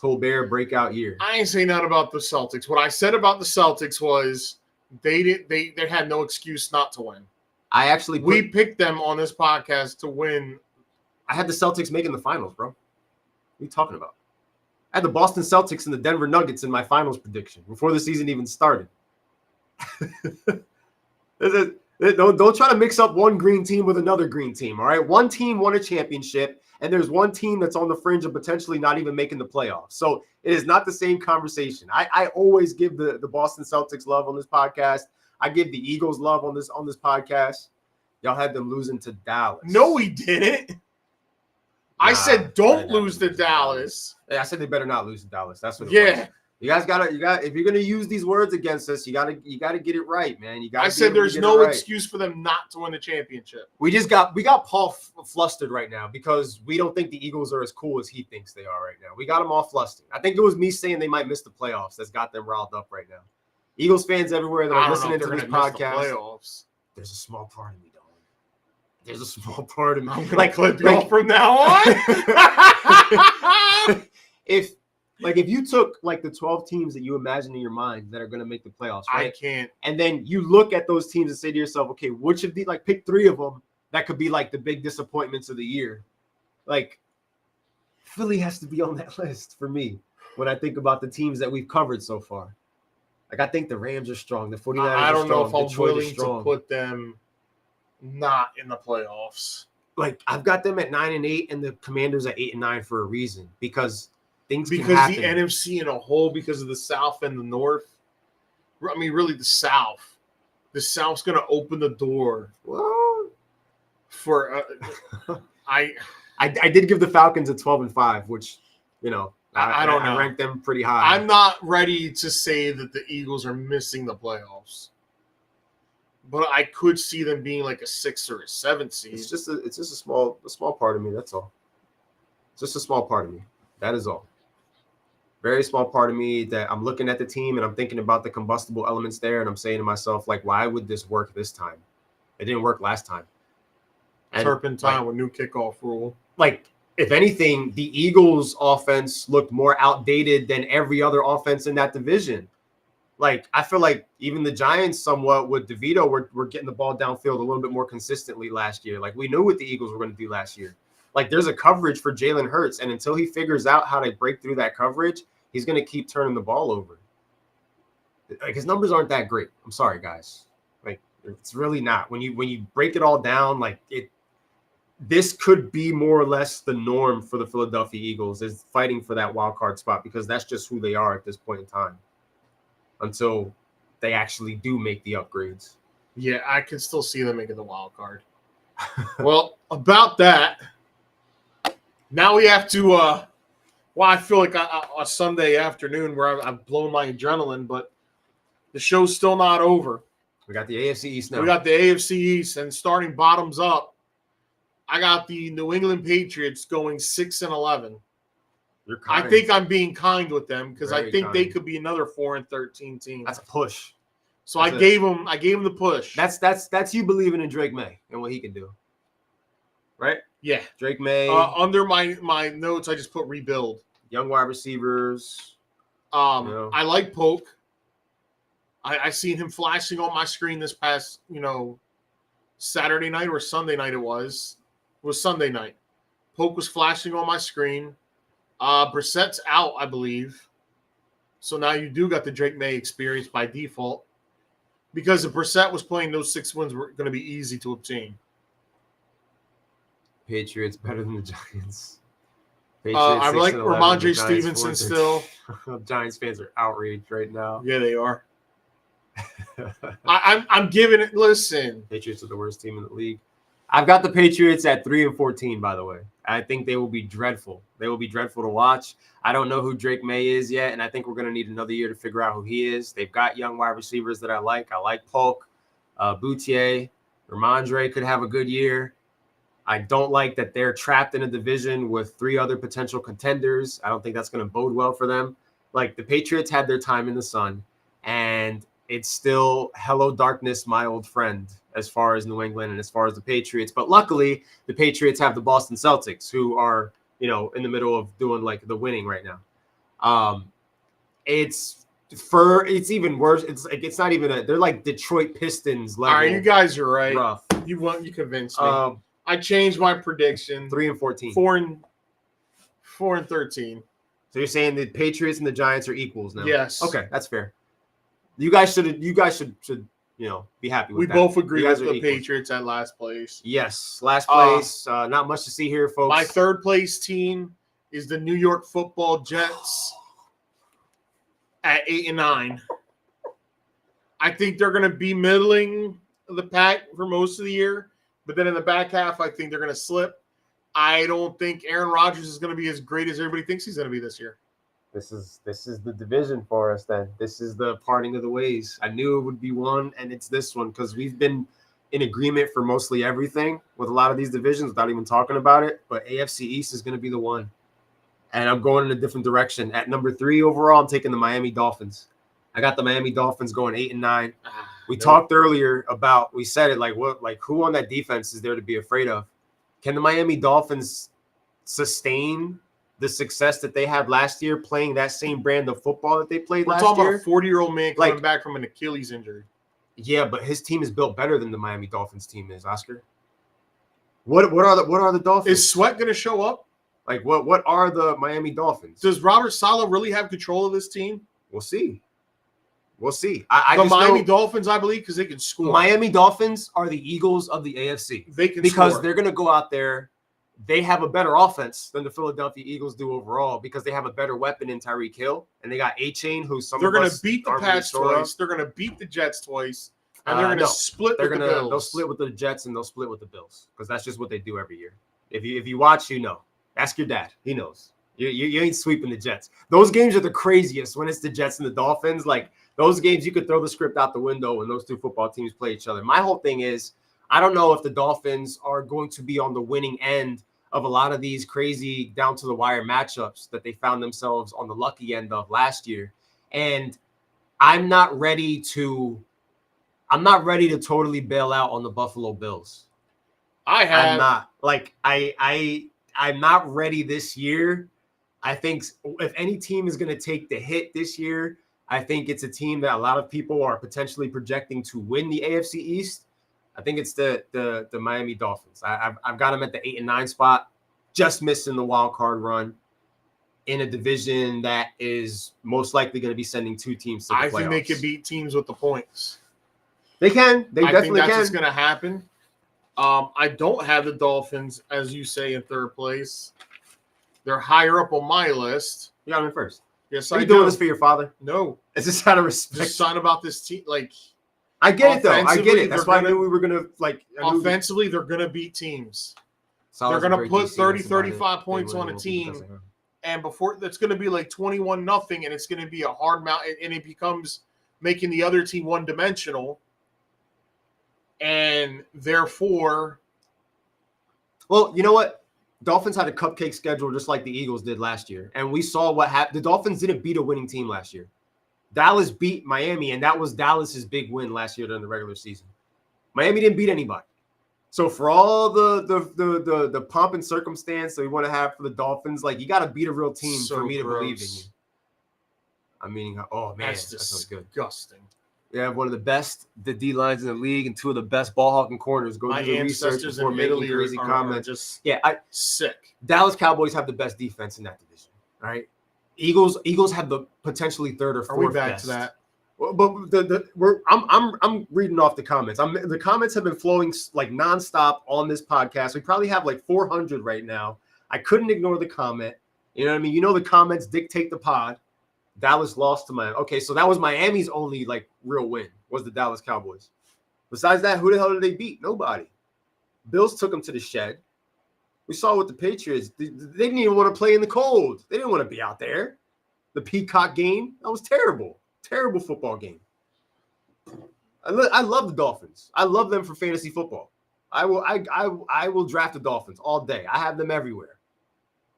Tolbert breakout year. I ain't saying nothing about the Celtics. What I said about the Celtics was they had no excuse not to win. We picked them on this podcast to win. I had the Celtics making the finals, bro. What are you talking about? I had the Boston Celtics and the Denver Nuggets in my finals prediction before the season even started. Don't try to mix up one green team with another green team, all right? One team won a championship, and there's one team that's on the fringe of potentially not even making the playoffs. So it is not the same conversation. I always give the Boston Celtics love on this podcast. I give the Eagles love on this podcast. Y'all had them losing to Dallas. No, we didn't. I said don't lose to Dallas. Yeah, I said they better not lose to Dallas. That's what it was. You guys got if you're gonna use these words against us, you gotta get it right, man. I said there's no excuse for them not to win the championship. We got Paul flustered right now because we don't think the Eagles are as cool as he thinks they are right now. We got him all flustered. I think it was me saying they might miss the playoffs that's got them riled up right now. Eagles fans everywhere that are listening to this podcast. There's a small part of me, dog. There's a small part of me. I'm gonna clip you off from now on. If you took like the 12 teams that you imagine in your mind that are going to make the playoffs, right? I can't. And then you look at those teams and say to yourself, okay, which of these, like pick 3 of them that could be like the big disappointments of the year. Like Philly has to be on that list for me when I think about the teams that we've covered so far. Like I think the Rams are strong. The 49ers I don't know if I'm Detroit willing to put them not in the playoffs. Like I've got them at 9-8 and the Commanders at 8-9 for a reason because things the NFC in a whole, because of the South and the North. I mean, really, the South. The South's going to open the door for. I did give the Falcons a 12-5, which I don't know. I ranked them pretty high. I'm not ready to say that the Eagles are missing the playoffs, but I could see them being like a 6 or a 7 seed. It's just a small part of me. That's all. It's just a small part of me. That is all. Very small part of me that I'm looking at the team and I'm thinking about the combustible elements there. And I'm saying to myself, like, why would this work this time? It didn't work last time. And turpentine with new kickoff rule. Like, if anything, the Eagles offense looked more outdated than every other offense in that division. Like, I feel like even the Giants somewhat with DeVito were getting the ball downfield a little bit more consistently last year. Like, we knew what the Eagles were going to do last year. Like, there's a coverage for Jalen Hurts, and until he figures out how to break through that coverage, he's going to keep turning the ball over. Like, his numbers aren't that great. I'm sorry, guys. Like, it's really not. When you break it all down, like, this could be more or less the norm for the Philadelphia Eagles, is fighting for that wild card spot, because that's just who they are at this point in time until they actually do make the upgrades. Yeah, I can still see them making the wild card. Well, about that, now we have to I feel like a Sunday afternoon where I've blown my adrenaline, but the show's still not over. We got the AFC East now. We got the AFC East, and starting bottoms up, I got the New England Patriots going 6-11. You're kind. I think I'm being kind with them because I Very think they kind. could be another 4-13 team. That's a push. So I gave them the push. That's you believing in Drake May and what he can do, right? Yeah. Drake May. Under my notes, I just put rebuild. Young wide receivers. I like Polk. I seen him flashing on my screen this past, Saturday night or Sunday night. It was Sunday night. Polk was flashing on my screen. Brissett's out, I believe. So now you do got the Drake May experience by default. Because if Brissett was playing, those 6 wins were going to be easy to obtain. Patriots better than the Giants. I like 6-11, Ramondre the Giants Stevenson 4-13. still. Giants fans are outraged right now. Yeah, they are. I'm giving it. Listen, Patriots are the worst team in the league. I've got the Patriots at 3-14. By the way, I think they will be dreadful. They will be dreadful to watch. I don't know who Drake May is yet, and I think we're going to need another year to figure out who he is. They've got young wide receivers that I like. I like Polk, Boutier, Ramondre could have a good year. I don't like that they're trapped in a division with 3 other potential contenders. I don't think that's going to bode well for them. Like, the Patriots had their time in the sun, and it's still hello darkness, my old friend, as far as New England and as far as the Patriots. But luckily, the Patriots have the Boston Celtics, who are, in the middle of doing like the winning right now. It's even worse. It's not even they're like Detroit Pistons level. all right, you guys are right. Rough. You convinced me. I changed my prediction. 3-14. 4-13. So you're saying the Patriots and the Giants are equals now? Yes. Okay, that's fair. You guys should be happy with We that. both agree You with guys the are equals. Patriots at last place. Yes, last place. Not much to see here, folks. My third place team is the New York Football Jets at 8-9. I think they're going to be middling the pack for most of the year, but then in the back half, I think they're going to slip. I don't think Aaron Rodgers is going to be as great as everybody thinks he's going to be this year. This is the division for us then. This is the parting of the ways. I knew it would be one, and it's this one because we've been in agreement for mostly everything with a lot of these divisions without even talking about it. But AFC East is going to be the one. And I'm going in a different direction. At number 3 overall, I'm taking the Miami Dolphins. I got the Miami Dolphins going 8-9. We talked earlier about, we said it like who on that defense is there to be afraid of? Can the Miami Dolphins sustain the success that they had last year playing that same brand of football that they played We're last talking year? about a 40-year-old man coming Like- back from an Achilles injury. Yeah, but his team is built better than the Miami Dolphins team is, Oscar. What are the Dolphins? Is Sweat going to show up? Like what are the Miami Dolphins? Does Robert Saleh really have control of this team? We'll see. We'll see. I The just Miami know Dolphins, I believe, because they can score. Miami Dolphins are the Eagles of the AFC They can because score. they're going to go out there. They have a better offense than the Philadelphia Eagles do overall because they have a better weapon in Tyreek Hill, and they got A-Chain, who's They're going to beat the Pats twice. They're going to beat the Jets twice. And they're going to split with the Bills. They'll split with the Jets and they'll split with the Bills because that's just what they do every year. If you watch, you know. Ask your dad. He knows. You ain't sweeping the Jets. Those games are the craziest when it's the Jets and the Dolphins. Like those games, you could throw the script out the window when those two football teams play each other. My whole thing is, I don't know if the Dolphins are going to be on the winning end of a lot of these crazy down to the wire matchups that they found themselves on the lucky end of last year. And I'm not ready to totally bail out on the Buffalo Bills. I'm not. Like I'm not ready this year. I think if any team is going to take the hit this year, I think it's a team that a lot of people are potentially projecting to win the AFC East. I think it's the Miami Dolphins. I've got them at the 8 and 9 spot, just missing the wild card run in a division that is most likely going to be sending 2 teams to the playoffs. I think they could beat teams with the points. They can. They I definitely think that's can. what's going to happen. I don't have the Dolphins, as you say, in third place. They're higher up on my list. You got them in first. Yes, Are I you do. doing this for your father? No. Is this out of respect? Just something about this team. Like, I get it, though. I get offensively, it. That's they're why I gonna- knew we were going to, like... offensively, they're going to beat teams. Salah's They're a going to great put DC, 30, that's about it. 35 They points win on a because team. of him. And before that's going to be like 21-0, and it's going to be a hard mount, and it becomes making the other team one-dimensional. And therefore... Well, you know what? Dolphins had a cupcake schedule just like the Eagles did last year. And we saw what happened. The Dolphins didn't beat a winning team last year. Dallas beat Miami, and that was Dallas's big win last year during the regular season. Miami didn't beat anybody. So for all the pomp and circumstance that we want to have for the Dolphins, like, you got to beat a real team So for me to gross. believe in you. I mean, oh, man, That's that sounds good. disgusting. We have one of the best D lines in the league and 2 of the best ball hawking corners. Go My do the research ancestors before in making Italy crazy are comments. just Yeah, sick. Dallas Cowboys have the best defense in that division. All right, Eagles have the potentially 3rd or 4th. Are we back best. to that? Well, but I'm reading off the comments. The comments have been flowing like nonstop on this podcast. We probably have like 400 right now. I couldn't ignore the comment. You know what I mean? You know the comments dictate the pod. Dallas lost to Miami. Okay, so that was Miami's only like real win, was the Dallas Cowboys. Besides that, who the hell did they beat? Nobody. Bills took them to the shed. We saw with the Patriots. They didn't even want to play in the cold. They didn't want to be out there. The Peacock game, that was terrible. Terrible football game. I love the Dolphins. I love them for fantasy football. I will draft the Dolphins all day. I have them everywhere.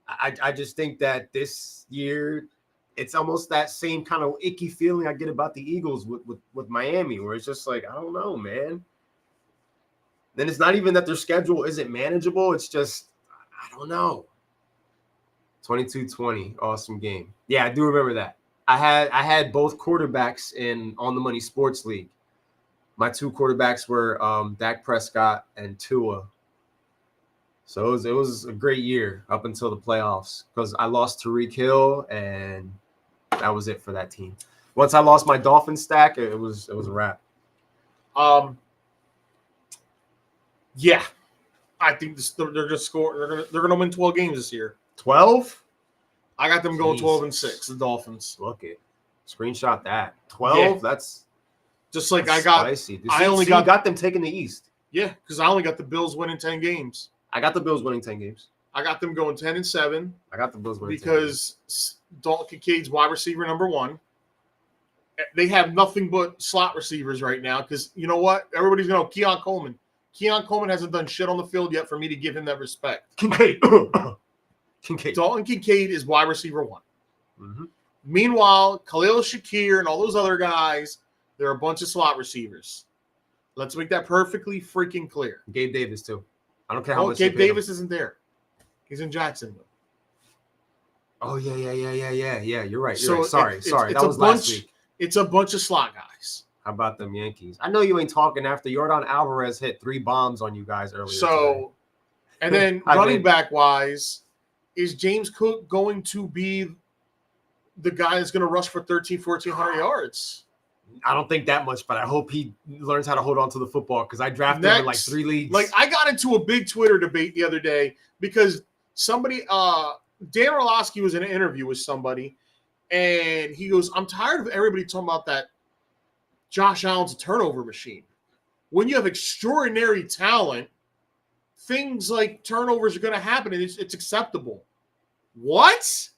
I just think that this year it's almost that same kind of icky feeling I get about the Eagles with Miami, where it's just like, I don't know, man. Then it's not even that their schedule isn't manageable. It's just, I don't know. 22-20, awesome game. Yeah, I do remember that. I had both quarterbacks in On the Money Sports League. My 2 quarterbacks were Dak Prescott and Tua. So it was a great year up until the playoffs, because I lost Tyreek Hill, and that was it for that team. Once I lost my Dolphin stack, it was a wrap. Yeah, I think they're just score. They're gonna win 12 games this year. 12? I got them going 12 and Jesus. 6. The Dolphins. Look it. Screenshot that. 12? Yeah. That's Just like that's I got. spicy. I only you got- got them taking the East. Yeah, because I only got the Bills winning 10 games. I got the Bills winning 10 games. I got them going 10 and 7 I got the Bills winning 10 games. because Dalton Kincaid's wide receiver number 1. They have nothing but slot receivers right now because you know what? Everybody's going to Keon Coleman. Keon Coleman hasn't done shit on the field yet for me to give him that respect. Kincaid. Kincaid. Dalton Kincaid is wide receiver 1. Mm-hmm. Meanwhile, Khalil Shakir and all those other guys, they're a bunch of slot receivers. Let's make that perfectly freaking clear. Gabe Davis, too. I don't care how Oh, much they Gabe paid him. Davis isn't there. He's in Jacksonville. Oh, yeah. You're right. So You're right. it's Sorry. a That was last bunch- week. It's a bunch of slot guys. How about them Yankees? I know you ain't talking after Yordan Alvarez hit 3 bombs on you guys earlier today. So, and then I running mean- back wise, is James Cook going to be the guy that's going to rush for 1,400 yards? I don't think that much, but I hope he learns how to hold on to the football, because I drafted him in like Next. 3 leagues. Like, I got into a big Twitter debate the other day because somebody, Dan Orlovsky was in an interview with somebody, and he goes, I'm tired of everybody talking about that Josh Allen's a turnover machine. When you have extraordinary talent, things like turnovers are going to happen, and it's acceptable. What?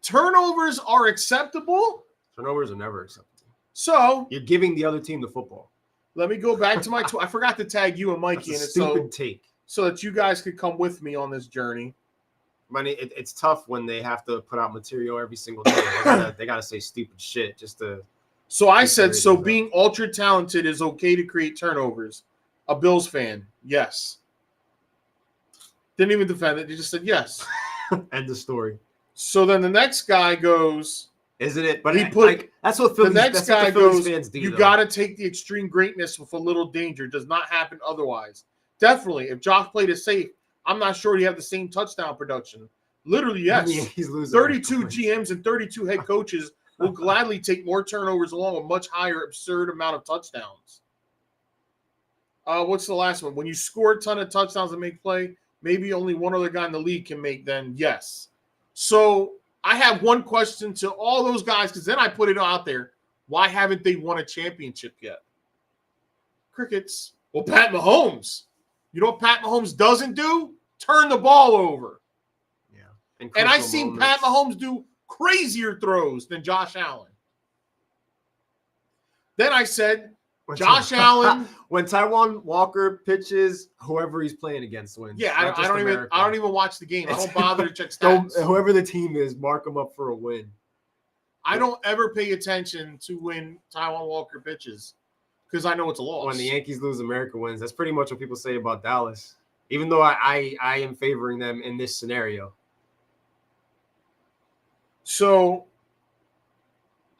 Turnovers are acceptable? Turnovers are never acceptable. So You're giving the other team the football. let me go back to my. I forgot to tag you and Mikey That's in a it, stupid take. so that you guys could come with me on this journey. I mean, it's tough when they have to put out material every single day. They gotta say stupid shit just to. So I Keep said, the so ratings up. being ultra talented is okay to create turnovers. A Bills fan, yes. Didn't even defend it. He just said yes. End the story. So then the next guy goes, Isn't it? But He put that's what the Phillies, next that's what guy the Phillies goes, fans do. you though. got to take the extreme greatness with a little danger. It does not happen otherwise. Definitely, if Josh played it safe, I'm not sure he'd have the same touchdown production. Literally, yes. He's losing 32 GMs and 32 head coaches will gladly take more turnovers along a much higher absurd amount of touchdowns. What's the last one? When you score a ton of touchdowns and make play, maybe only one other guy in the league can make then, yes. So I have one question to all those guys, because then I put it out there. Why haven't they won a championship yet? Crickets. Well, Pat Mahomes. You know what Pat Mahomes doesn't do? Turn the ball over. Yeah. And I've seen Pat Mahomes do crazier throws than Josh Allen. Then I said, Josh Allen. When Taiwan Walker pitches, whoever he's playing against wins. Yeah, I don't even watch the game. I don't bother to check Don't, stats. whoever the team is, mark them up for a win. I don't ever pay attention to when Taiwan Walker pitches because I know it's a loss. When the Yankees lose, America wins. That's pretty much what people say about Dallas. Even though I am favoring them in this scenario. So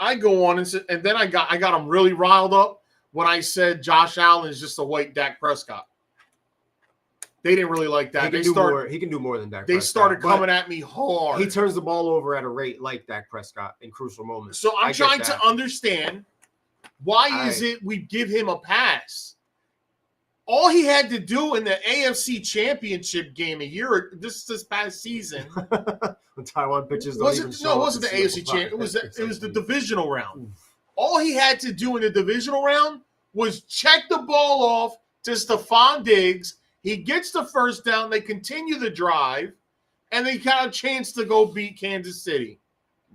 I go on and then I got them really riled up when I said Josh Allen is just a white Dak Prescott. They didn't really like that. He can do more than Dak Prescott. They started coming at me hard. He turns the ball over at a rate like Dak Prescott in crucial moments. So I'm trying to understand, why is it we give him a pass? All he had to do in the AFC Championship game this past season. When Taiwan pitches it wasn't the AFC Championship. It was the divisional round. Oof. All he had to do in the divisional round was check the ball off to Stephon Diggs. He gets the first down. They continue the drive, and they got a chance to go beat Kansas City.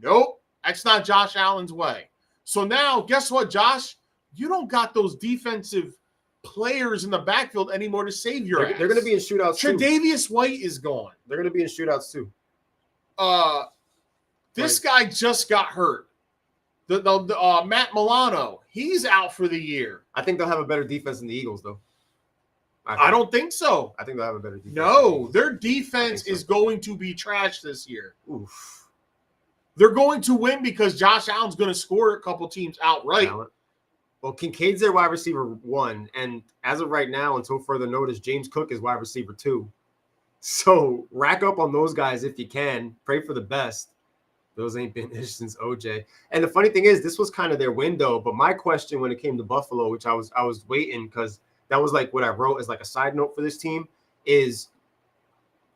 Nope, that's not Josh Allen's way. So now, guess what, Josh? You don't got those defensive players in the backfield anymore to save your ass. They're going to be in shootouts too. Tre'Davious White is gone. They're going to be in shootouts too. This guy just got hurt. The Matt Milano, he's out for the year. I think they'll have a better defense than the Eagles, though. I don't think so. I think they'll have a better defense. No, their defense is going to be trash this year. Oof. They're going to win because Josh Allen's going to score a couple teams outright. Well, Kincaid's their wide receiver 1, and as of right now, until further notice, James Cook is wide receiver 2. So rack up on those guys if you can. Pray for the best. Those ain't been issues since OJ. And the funny thing is, this was kind of their window. But my question when it came to Buffalo, which I was waiting because that was like what I wrote as like a side note for this team, is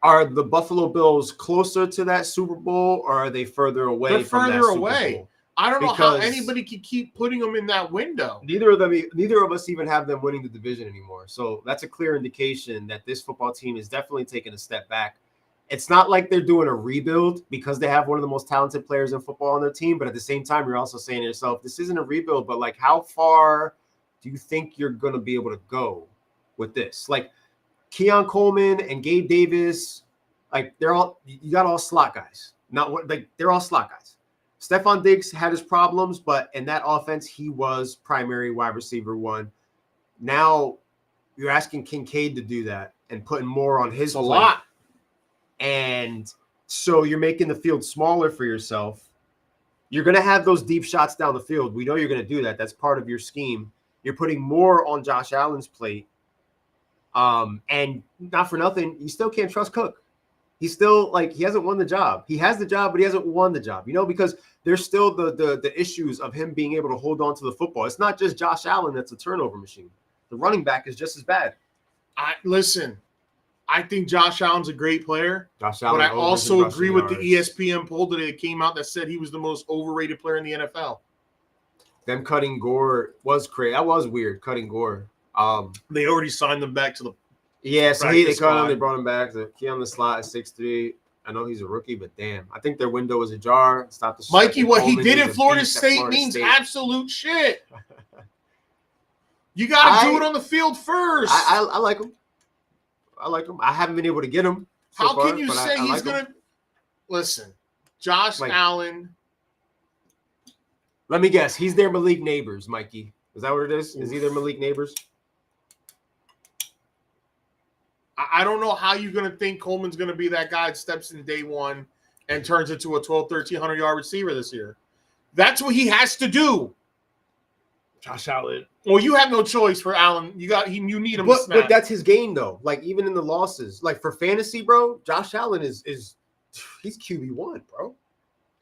are the Buffalo Bills closer to that Super Bowl or are they further away? They're further away. I don't know how anybody can keep putting them in that window. Neither of us even have them winning the division anymore. So that's a clear indication that this football team is definitely taking a step back. It's not like they're doing a rebuild because they have one of the most talented players in football on their team. But at the same time, you're also saying to yourself, this isn't a rebuild, but like how far do you think you're going to be able to go with this? Like Keon Coleman and Gabe Davis, like you got all slot guys. They're all slot guys. Stephon Diggs had his problems, but in that offense, he was primary wide receiver 1. Now you're asking Kincaid to do that and putting more on his plate. A lot. And so you're making the field smaller for yourself. You're going to have those deep shots down the field. We know you're going to do that. That's part of your scheme. You're putting more on Josh Allen's plate. And not for nothing, you still can't trust Cook. He's still he hasn't won the job. He has the job, but he hasn't won the job, because there's still the issues of him being able to hold on to the football. It's not just Josh Allen that's a turnover machine. The running back is just as bad. I think Josh Allen's a great player, but I also agree with the ESPN poll today that came out that said he was the most overrated player in the NFL. Them cutting Gore was crazy. That was weird, cutting Gore. They already signed them back to the so they cut him. They brought him back. He on the slot at 6'3". I know he's a rookie, but damn, I think their window is ajar. Stop the Mikey. What he did at Florida State means absolute shit. You got to do it on the field first. I like him. I haven't been able to get him. How can you say he's going to – listen, Josh Allen. Let me guess. He's their Malik Neighbors, Mikey. Is that what it is? Is he their Malik Neighbors? I don't know how you're going to think Coleman's going to be that guy that steps in day one and turns into a 1,200, 1,300-yard receiver this year. That's what he has to do. Josh Allen. Well, you have no choice for Allen. You need him to snap. But that's his game, though. Like, even in the losses, like for fantasy, bro, Josh Allen is he's QB1, bro.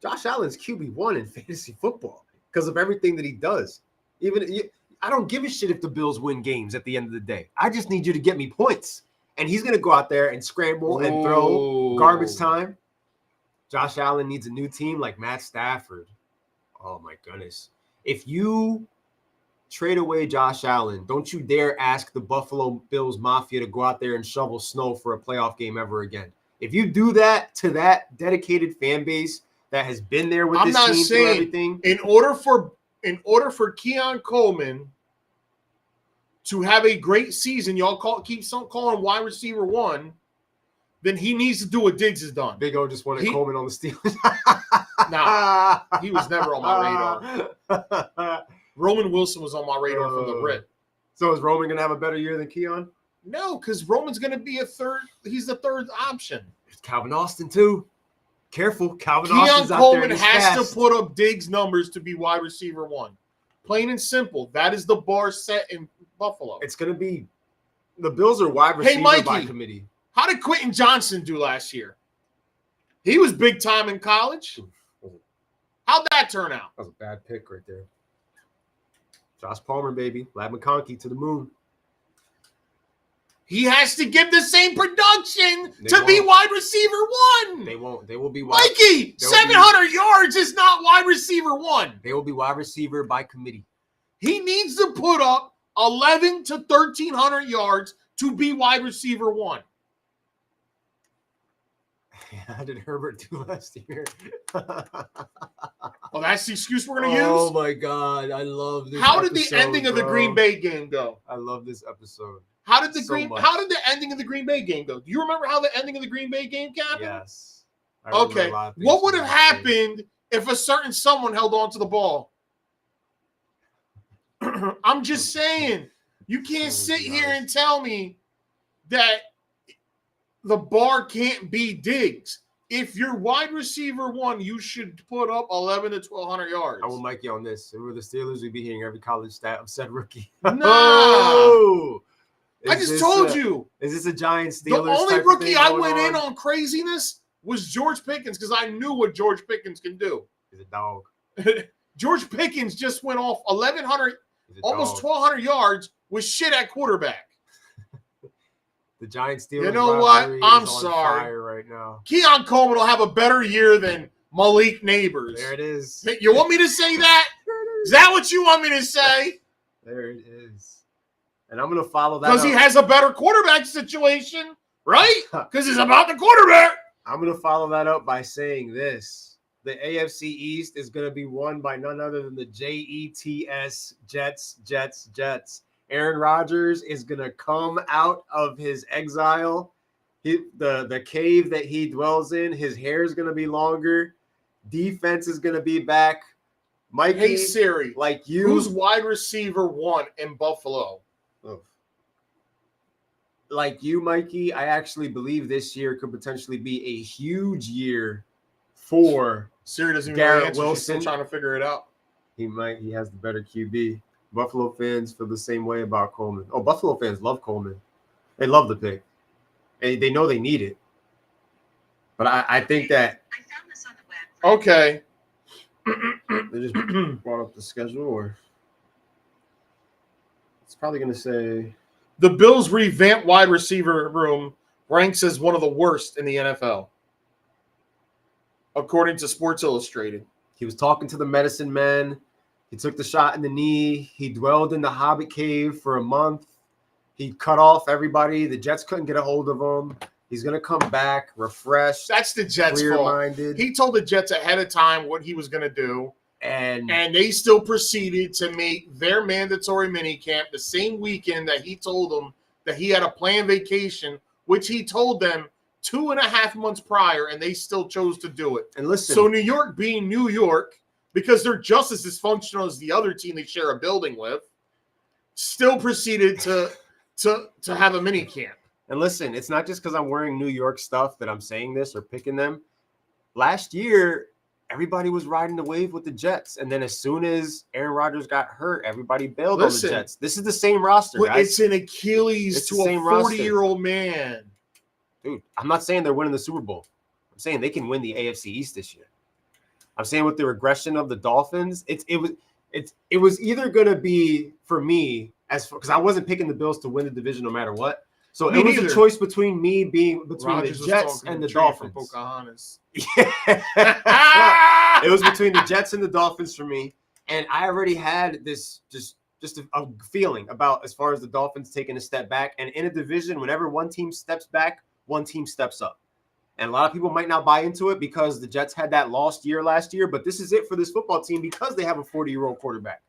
Josh Allen's QB1 in fantasy football because of everything that he does. I don't give a shit if the Bills win games at the end of the day. I just need you to get me points. And he's going to go out there and scramble and throw garbage time. Josh Allen needs a new team like Matt Stafford. Oh, my goodness. If you trade away Josh Allen, don't you dare ask the Buffalo Bills Mafia to go out there and shovel snow for a playoff game ever again. If you do that to that dedicated fan base that has been there with this team through everything. In order for Keon Coleman to have a great season, y'all keep calling wide receiver 1, then he needs to do what Diggs has done. Big O just wanted Coleman on the Steelers. Nah, he was never on my radar. Roman Wilson was on my radar from the rip. So is Roman going to have a better year than Keon? No, because Roman's going to be he's the third option. There's Calvin Austin, too. Careful. Calvin Keon Austin's Coleman out there. has to put up Diggs numbers to be wide receiver 1. Plain and simple. That is the bar set in Buffalo. It's going to be – the Bills are wide receiver by committee. How did Quentin Johnson do last year? He was big time in college. How'd that turn out? That was a bad pick right there. Josh Palmer, baby. Lad McConkey to the moon. He has to give the same production to be wide receiver 1. They won't. They will be wide. Mikey, 700 yards is not wide receiver 1. They will be wide receiver by committee. He needs to put up 11 to 1,300 yards to be wide receiver 1. How did Herbert do last year? Well, that's the excuse we're going to use? Oh, my God. I love this How did the ending of the Green Bay game go? I love this episode. How did the ending of the Green Bay game go? Do you remember how the ending of the Green Bay game happened? Yes. Okay. What would have happened if a certain someone held on to the ball? I'm just saying. You can't sit here and tell me that the bar can't be Diggs. If you're wide receiver 1, you should put up 11 to 1,200 yards. I will mic you on this. If we were the Steelers, we'd be hearing every college stat of said rookie. Nah. Oh! I just told you. Is this a Giants Steelers? The only rookie I went in on craziness was George Pickens because I knew what George Pickens can do. He's a dog. George Pickens just went off 1,100, almost 1,200 yards with shit at quarterback. The Giants Steelers. You know what? I'm sorry. Fire right now. Keon Coleman will have a better year than Malik Neighbors. There it is. You want me to say that? Is that what you want me to say? There it is. And I'm going to follow that because he has a better quarterback situation, right? Because it's about the quarterback. I'm going to follow that up by saying this. The AFC East is going to be won by none other than the Jets, Jets. Aaron Rodgers is going to come out of his exile, the cave that he dwells in. His hair is going to be longer. Defense is going to be back. Mikey, hey, Siri, like you. Who's wide receiver 1 in Buffalo? Like you, Mikey, I actually believe this year could potentially be a huge year for Siri doesn't even Garrett answer. Wilson. She's still trying to figure it out. He has the better QB. Buffalo fans feel the same way about Coleman. Oh, Buffalo fans love Coleman. They love the pick. And they know they need it. But I think that I found this on the web. Okay. they just brought up the schedule, or it's probably going to say the Bills' revamped wide receiver room ranks as one of the worst in the NFL, according to Sports Illustrated. He was talking to the medicine man. He took the shot in the knee. He dwelled in the Hobbit cave for a month. He cut off everybody. The Jets couldn't get a hold of him. He's going to come back refreshed. That's the Jets' fault. He told the Jets ahead of time what he was going to do. And they still proceeded to make their mandatory minicamp the same weekend that he told them that he had a planned vacation, which he told them 2.5 months prior, and they still chose to do it. And listen. So New York being New York, because they're just as dysfunctional as the other team they share a building with, still proceeded to have a mini camp. And listen, it's not just because I'm wearing New York stuff that I'm saying this or picking them. Last year, everybody was riding the wave with the Jets. And then as soon as Aaron Rodgers got hurt, everybody bailed Listen, on the Jets. This is the same roster, But guys. it's an Achilles It's to the a same roster. 40-year-old man. Dude, I'm not saying they're winning the Super Bowl. I'm saying they can win the AFC East this year. I'm saying with the regression of the Dolphins, it was either going to be for me because I wasn't picking the Bills to win the division no matter what. So Me it was neither. a choice between me being between Rodgers the was Jets talking and to the Trey from Dolphins. Pocahontas. Yeah. It was between the Jets and the Dolphins for me, and I already had this just a feeling about as far as the Dolphins taking a step back. And in a division, whenever one team steps back, one team steps up. And a lot of people might not buy into it because the Jets had that lost year last year, but this is it for this football team because they have a 40-year-old quarterback.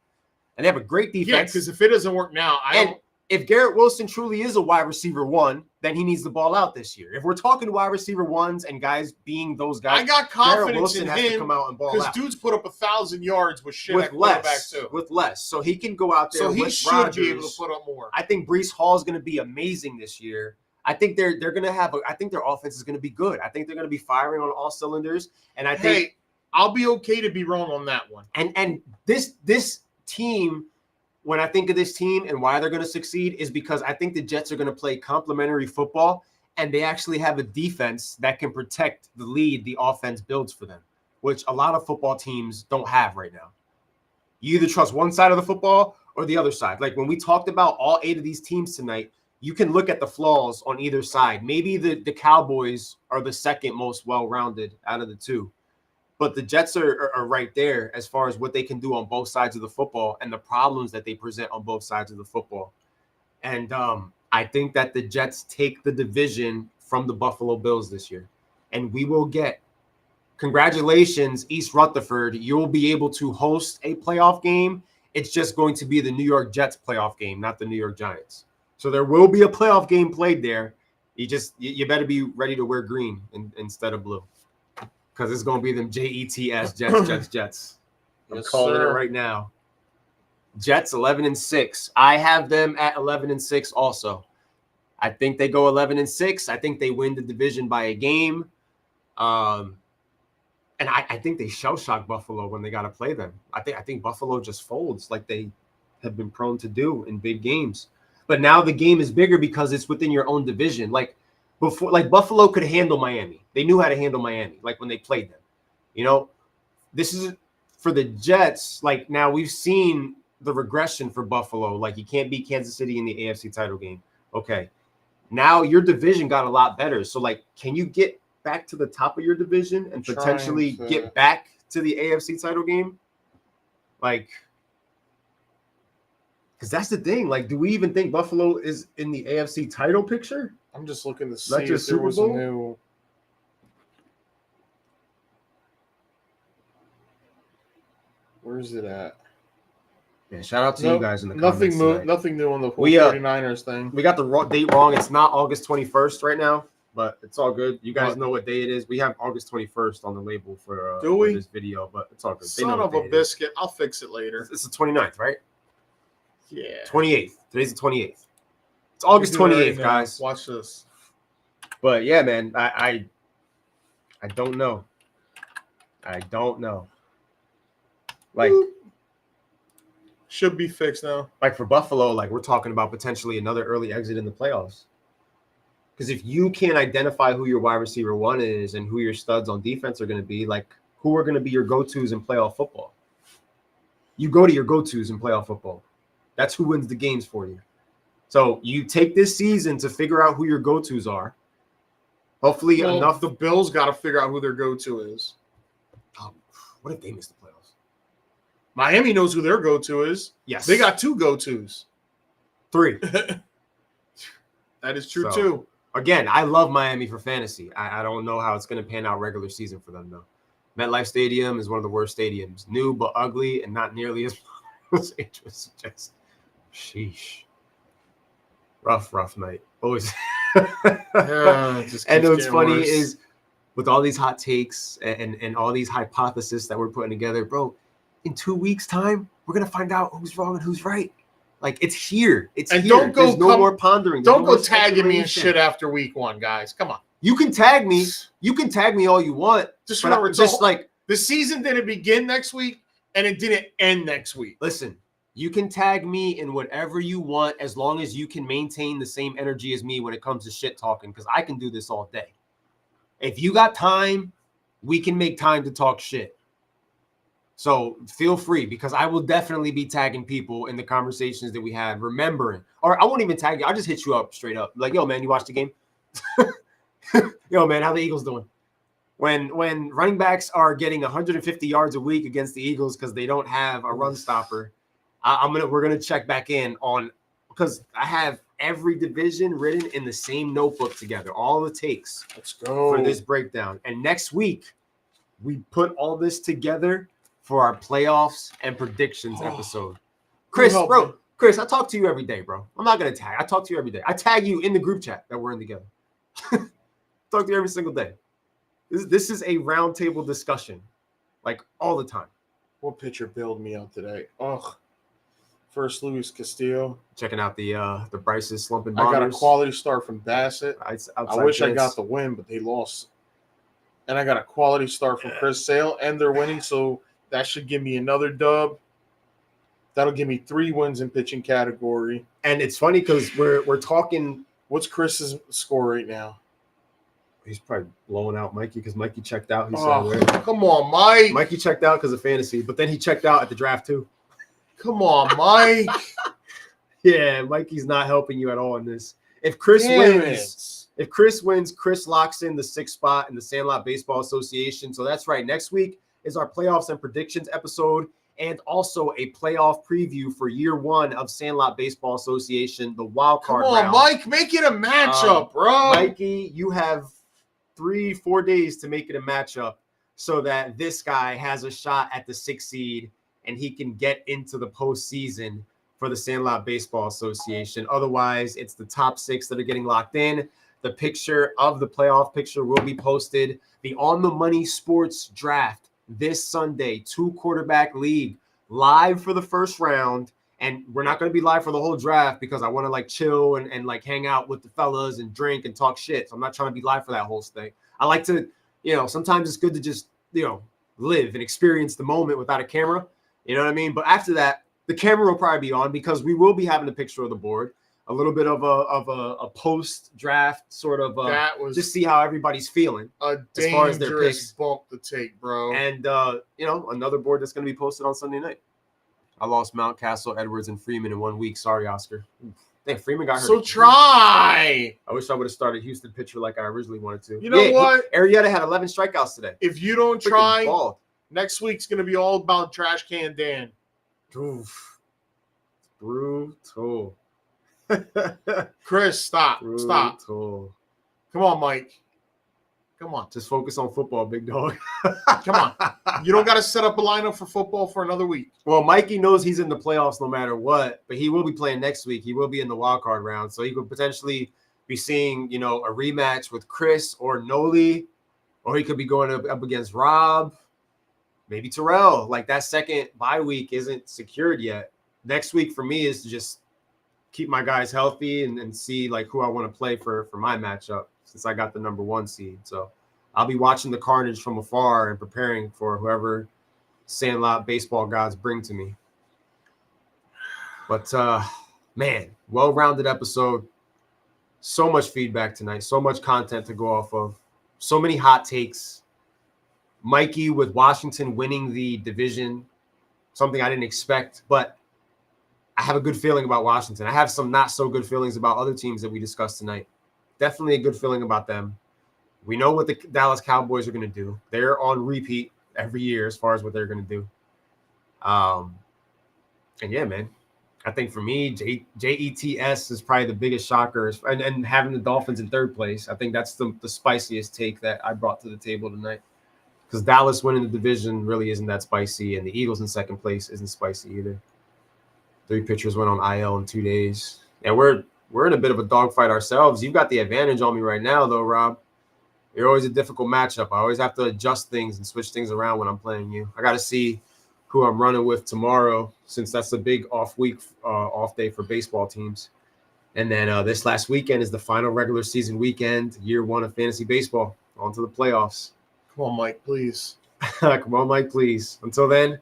And they have a great defense. Yeah, because if it doesn't work now, if Garrett Wilson truly is a wide receiver one, then he needs the ball out this year. If we're talking wide receiver ones and guys being those guys, I got Garrett confidence Wilson in has to him come out and ball because out. dude's put up 1,000 yards with shit at quarterback too. With less. So he can go out there So he with should Rodgers. be able to put up more. I think Breece Hall is going to be amazing this year. I think they're going to have I think their offense is going to be good. I think they're going to be firing on all cylinders. And I think Hey, I'll be okay to be wrong on that one. and this team, when I think of this team and why they're going to succeed is because I think the Jets are going to play complementary football and they actually have a defense that can protect the lead the offense builds for them, which a lot of football teams don't have right now. You either trust one side of the football or the other side. Like when we talked about all 8 of these teams tonight, you can look at the flaws on either side. Maybe the Cowboys are the second most well-rounded out of the two. But the Jets are right there as far as what they can do on both sides of the football and the problems that they present on both sides of the football. And I think that the Jets take the division from the Buffalo Bills this year. And we will get congratulations, East Rutherford. You'll be able to host a playoff game. It's just going to be the New York Jets playoff game, not the New York Giants. So there will be a playoff game played there. You better be ready to wear green instead of blue. Because it's going to be them Jets, Jets. I'm calling it right now. Jets 11-6. I have them at 11-6 also. I think they go 11-6. I think they win the division by a game. And I think they shell-shock Buffalo when they got to play them. I think Buffalo just folds like they have been prone to do in big games. But now the game is bigger because it's within your own division. Like before, like Buffalo could handle Miami. They knew how to handle Miami, like when they played them. You know, this is for the Jets. Like now we've seen the regression for Buffalo. Like you can't beat Kansas City in the AFC title game. Okay. Now your division got a lot better. So like, can you get back to the top of your division and potentially get back to the AFC title game? Like, because that's the thing. Like, do we even think Buffalo is in the AFC title picture? I'm just looking to see Not if just there Super was Bowl? a new. Where's it at? Yeah, shout out to you guys in the nothing comments new. tonight. Nothing new on the We, 49ers thing. We got the date wrong. It's not August 21st right now, but it's all good. You guys know what day it is. We have August 21st on the label for, Do we? for this video, but it's all good. They know Son what of day a it is. biscuit. I'll fix it later. It's the 29th, right? Yeah. 28th. Today's the 28th. It's August We can do it 28th, right now. guys. Watch this. But yeah, man, I don't know. I don't know. Like, Should be fixed now. for Buffalo, like we're talking about potentially another early exit in the playoffs. Because if you can't identify who your wide receiver one is and who your studs on defense are going to be, like who are going to be your go-tos in playoff football? You go to your go-tos in playoff football. That's who wins the games for you. So you take this season to figure out who your go-tos are. Hopefully enough. The Bills got to figure out who their go-to is. What if they miss the playoffs? Miami knows who their go-to is. Yes. They got 2 go-tos. 3. That is true, So, too. Again, I love Miami for fantasy. I don't know how it's going to pan out regular season for them, though. MetLife Stadium is one of the worst stadiums. New but ugly and not nearly as Los Angeles. Just sheesh. Rough night. Always. And what's funny is with all these hot takes and all these hypotheses that we're putting together, bro, in 2 weeks' time, we're going to find out who's wrong and who's right. Like, it's here. It's And here. don't go There's no more pondering. There's Don't no go more tagging me and speculation. shit after week 1, guys. Come on. You can tag me. You can tag me all you want. Just But remember, just like The season didn't begin next week, and it didn't end next week. Listen, you can tag me in whatever you want as long as you can maintain the same energy as me when it comes to shit talking, because I can do this all day. If you got time, we can make time to talk shit. So feel free, because I will definitely be tagging people in the conversations that we have, remembering. Or I won't even tag you. I'll just hit you up straight up. Like, yo, man, you watched the game? Yo, man, how the Eagles doing? When running backs are getting 150 yards a week against the Eagles because they don't have a run stopper, we're gonna check back in on, because I have every division written in the same notebook together, all the takes Let's go for this breakdown. And next week, we put all this together for our playoffs and predictions episode. Chris, bro, Chris, I talk to you every day, bro. I'm not gonna tag. I talk to you every day. I tag you in the group chat that we're in together. Talk to you every single day. This is a roundtable discussion, like all the time. What pitcher bailed me out today? Ugh. First, Luis Castillo. Checking out the Bryce's slumping I got a bombers. quality start from Bassett. I wish I got the win, but they lost. And I got a quality start from Chris Sale, and they're winning, so that should give me another dub. That'll give me 3 wins in pitching category. And it's funny because we're talking. What's Chris's score right now? He's probably blowing out Mikey because Mikey checked out. He said, come on, Mike. Mikey checked out because of fantasy, but then he checked out at the draft too. Come on, Mike. Yeah, Mikey's not helping you at all in this. If Chris wins, Chris locks in the 6th spot in the Sandlot Baseball Association. So that's right. Next week is our playoffs and predictions episode, and also a playoff preview for year 1 of Sandlot Baseball Association, the wild card round. Come on, Mike, make it a matchup, bro. Mikey, you have 3-4 days to make it a matchup so that this guy has a shot at the 6th seed and he can get into the postseason for the Sandlot Baseball Association. Otherwise, it's the top 6 that are getting locked in. The picture of the playoff picture will be posted. The On the Money Sports Draft this Sunday, 2-quarterback league, live for the first round. And we're not going to be live for the whole draft because I want to like chill and like hang out with the fellas and drink and talk shit. So I'm not trying to be live for that whole thing. I like to, sometimes it's good to just, live and experience the moment without a camera. You know what I mean? But after that, the camera will probably be on because we will be having a picture of the board, a little bit of a post-draft sort of that was just see how everybody's feeling a as far as their dangerous picks. bump to take, bro. And another board that's going to be posted on Sunday night. I lost Mountcastle, Edwards, and Freeman in 1 week. Sorry, Oscar. Damn, Freeman got hurt. So try. I wish I would have started Houston pitcher like I originally wanted to. You know what? Arrieta had 11 strikeouts today. If you don't try, next week's going to be all about Trash Can Dan. Oof. Brutal. Chris, stop. Brutal. Stop. Come on, Mike. Come on. Just focus on football, big dog. Come on. You don't got to set up a lineup for football for another week. Well, Mikey knows he's in the playoffs no matter what, but he will be playing next week. He will be in the wild card round. So he could potentially be seeing, a rematch with Chris or Noli, or he could be going up against Rob, maybe Terrell. Like that second bye week isn't secured yet. Next week for me is to just keep my guys healthy and see like who I want to play for my matchup, since I got the number 1 seed. So I'll be watching the carnage from afar and preparing for whoever Sandlot baseball gods bring to me. But, man, well-rounded episode. So much feedback tonight. So much content to go off of. So many hot takes. Mikey with Washington winning the division. Something I didn't expect, but I have a good feeling about Washington. I have some not so good feelings about other teams that we discussed tonight. Definitely a good feeling about them. We know what the Dallas Cowboys are going to do. They're on repeat every year as far as what they're going to do. And yeah, man, I think for me, JETS is probably the biggest shocker, and having the Dolphins in 3rd place. I think that's the spiciest take that I brought to the table tonight, because Dallas winning the division really isn't that spicy, and the Eagles in 2nd place isn't spicy either. 3 pitchers went on IL in 2 days, and we're in a bit of a dogfight ourselves. You've got the advantage on me right now, though, Rob. You're always a difficult matchup. I always have to adjust things and switch things around when I'm playing you. I got to see who I'm running with tomorrow, since that's a big off day for baseball teams. And then this last weekend is the final regular season weekend, year 1 of fantasy baseball. On to the playoffs. Come on, Mike, please. Come on, Mike, please. Until then,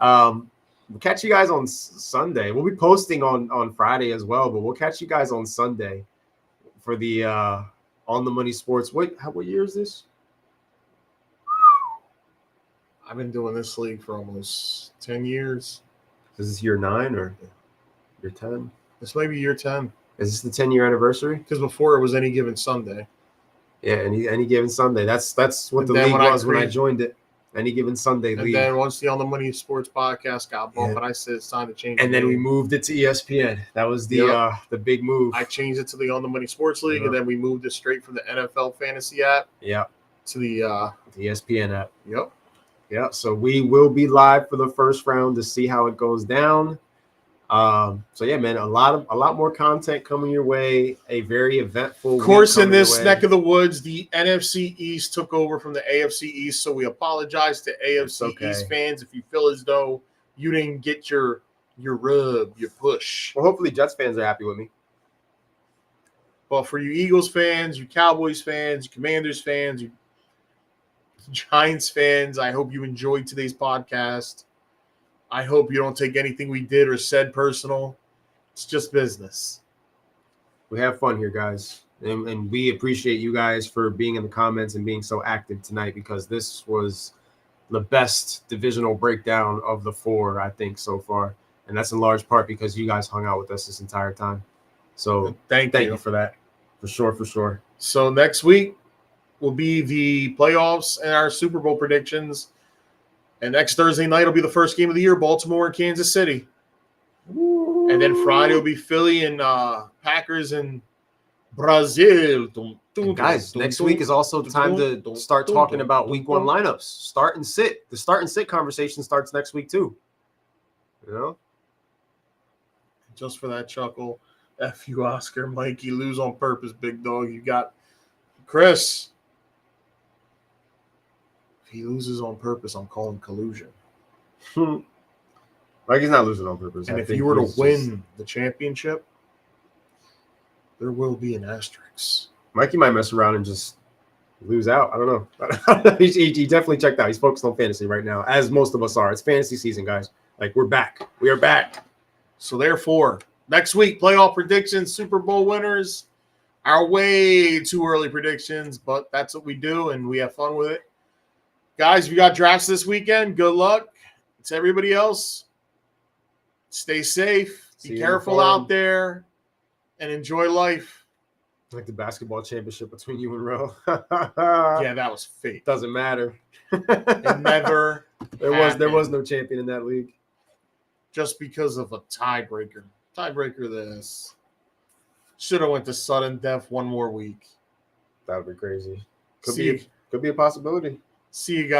we'll catch you guys on Sunday. We'll be posting on Friday as well, but we'll catch you guys on Sunday for the On the Money Sports. What year is this? I've been doing this league for almost 10 years. Is this year 9 or year 10? This may be year 10. Is this the 10-year anniversary? Because before it was Any Given Sunday. Yeah, any given Sunday. That's what And the then league when I was when I created- joined it. Any given Sunday And league. then once the On the Money Sports podcast got bumped, Yeah. and I said it's time to change And the then we name. moved it to ESPN. That was the big move. I changed it to the On the Money Sports League, and Yeah. then we moved it straight from the NFL Fantasy app Yeah, to the the ESPN app. yep. Yeah, so we will be live for the first round to see how it goes down. So yeah, man, a lot more content coming your way. A very eventful. Of course, week in coming your this way. neck of the woods, the NFC East took over from the AFC East, so we apologize to AFC okay. East fans if you feel as though you didn't get your rub, your push. Well, hopefully Jets fans are happy with me. But for you Eagles fans, you Cowboys fans, you Commanders fans, you Giants fans, I hope you enjoyed today's podcast. I hope you don't take anything we did or said personal. It's just business. We have fun here, guys. And we appreciate you guys for being in the comments and being so active tonight, because this was the best divisional breakdown of the 4, I think, so far. And that's in large part because you guys hung out with us this entire time. So Thank thank you. you for that. For sure. So next week will be the playoffs and our Super Bowl predictions. And next Thursday night will be the first game of the year, Baltimore and Kansas City. And then Friday will be Philly and Packers and Brazil. And guys, next week is also time to start talking about week 1 lineups. Start and sit. The start and sit conversation starts next week too. You know? Just for that chuckle. F you, Oscar. Mikey, lose on purpose, big dog. You got Chris. If he loses on purpose, I'm calling collusion. Like, he's not losing on purpose. And I if think you were to he's win just- the championship, there will be an asterisk. Mikey might mess around and just lose out. I don't know. he definitely checked out. He's focused on fantasy right now, as most of us are. It's fantasy season, guys. Like, we're back. We are back. So therefore, next week, playoff predictions, Super Bowl winners, our way too early predictions, but that's what we do, and we have fun with it. Guys, if you got drafts this weekend, good luck. To everybody else, stay safe, See be you in the careful farm. out there, and enjoy life. Like the basketball championship between you and Ro. Yeah, that was fake. Doesn't matter. It never There was happened. no champion in that league. Just because of a tiebreaker. Tiebreaker this. Should have went to sudden death one more week. That would be crazy. Could See be a possibility. you guys.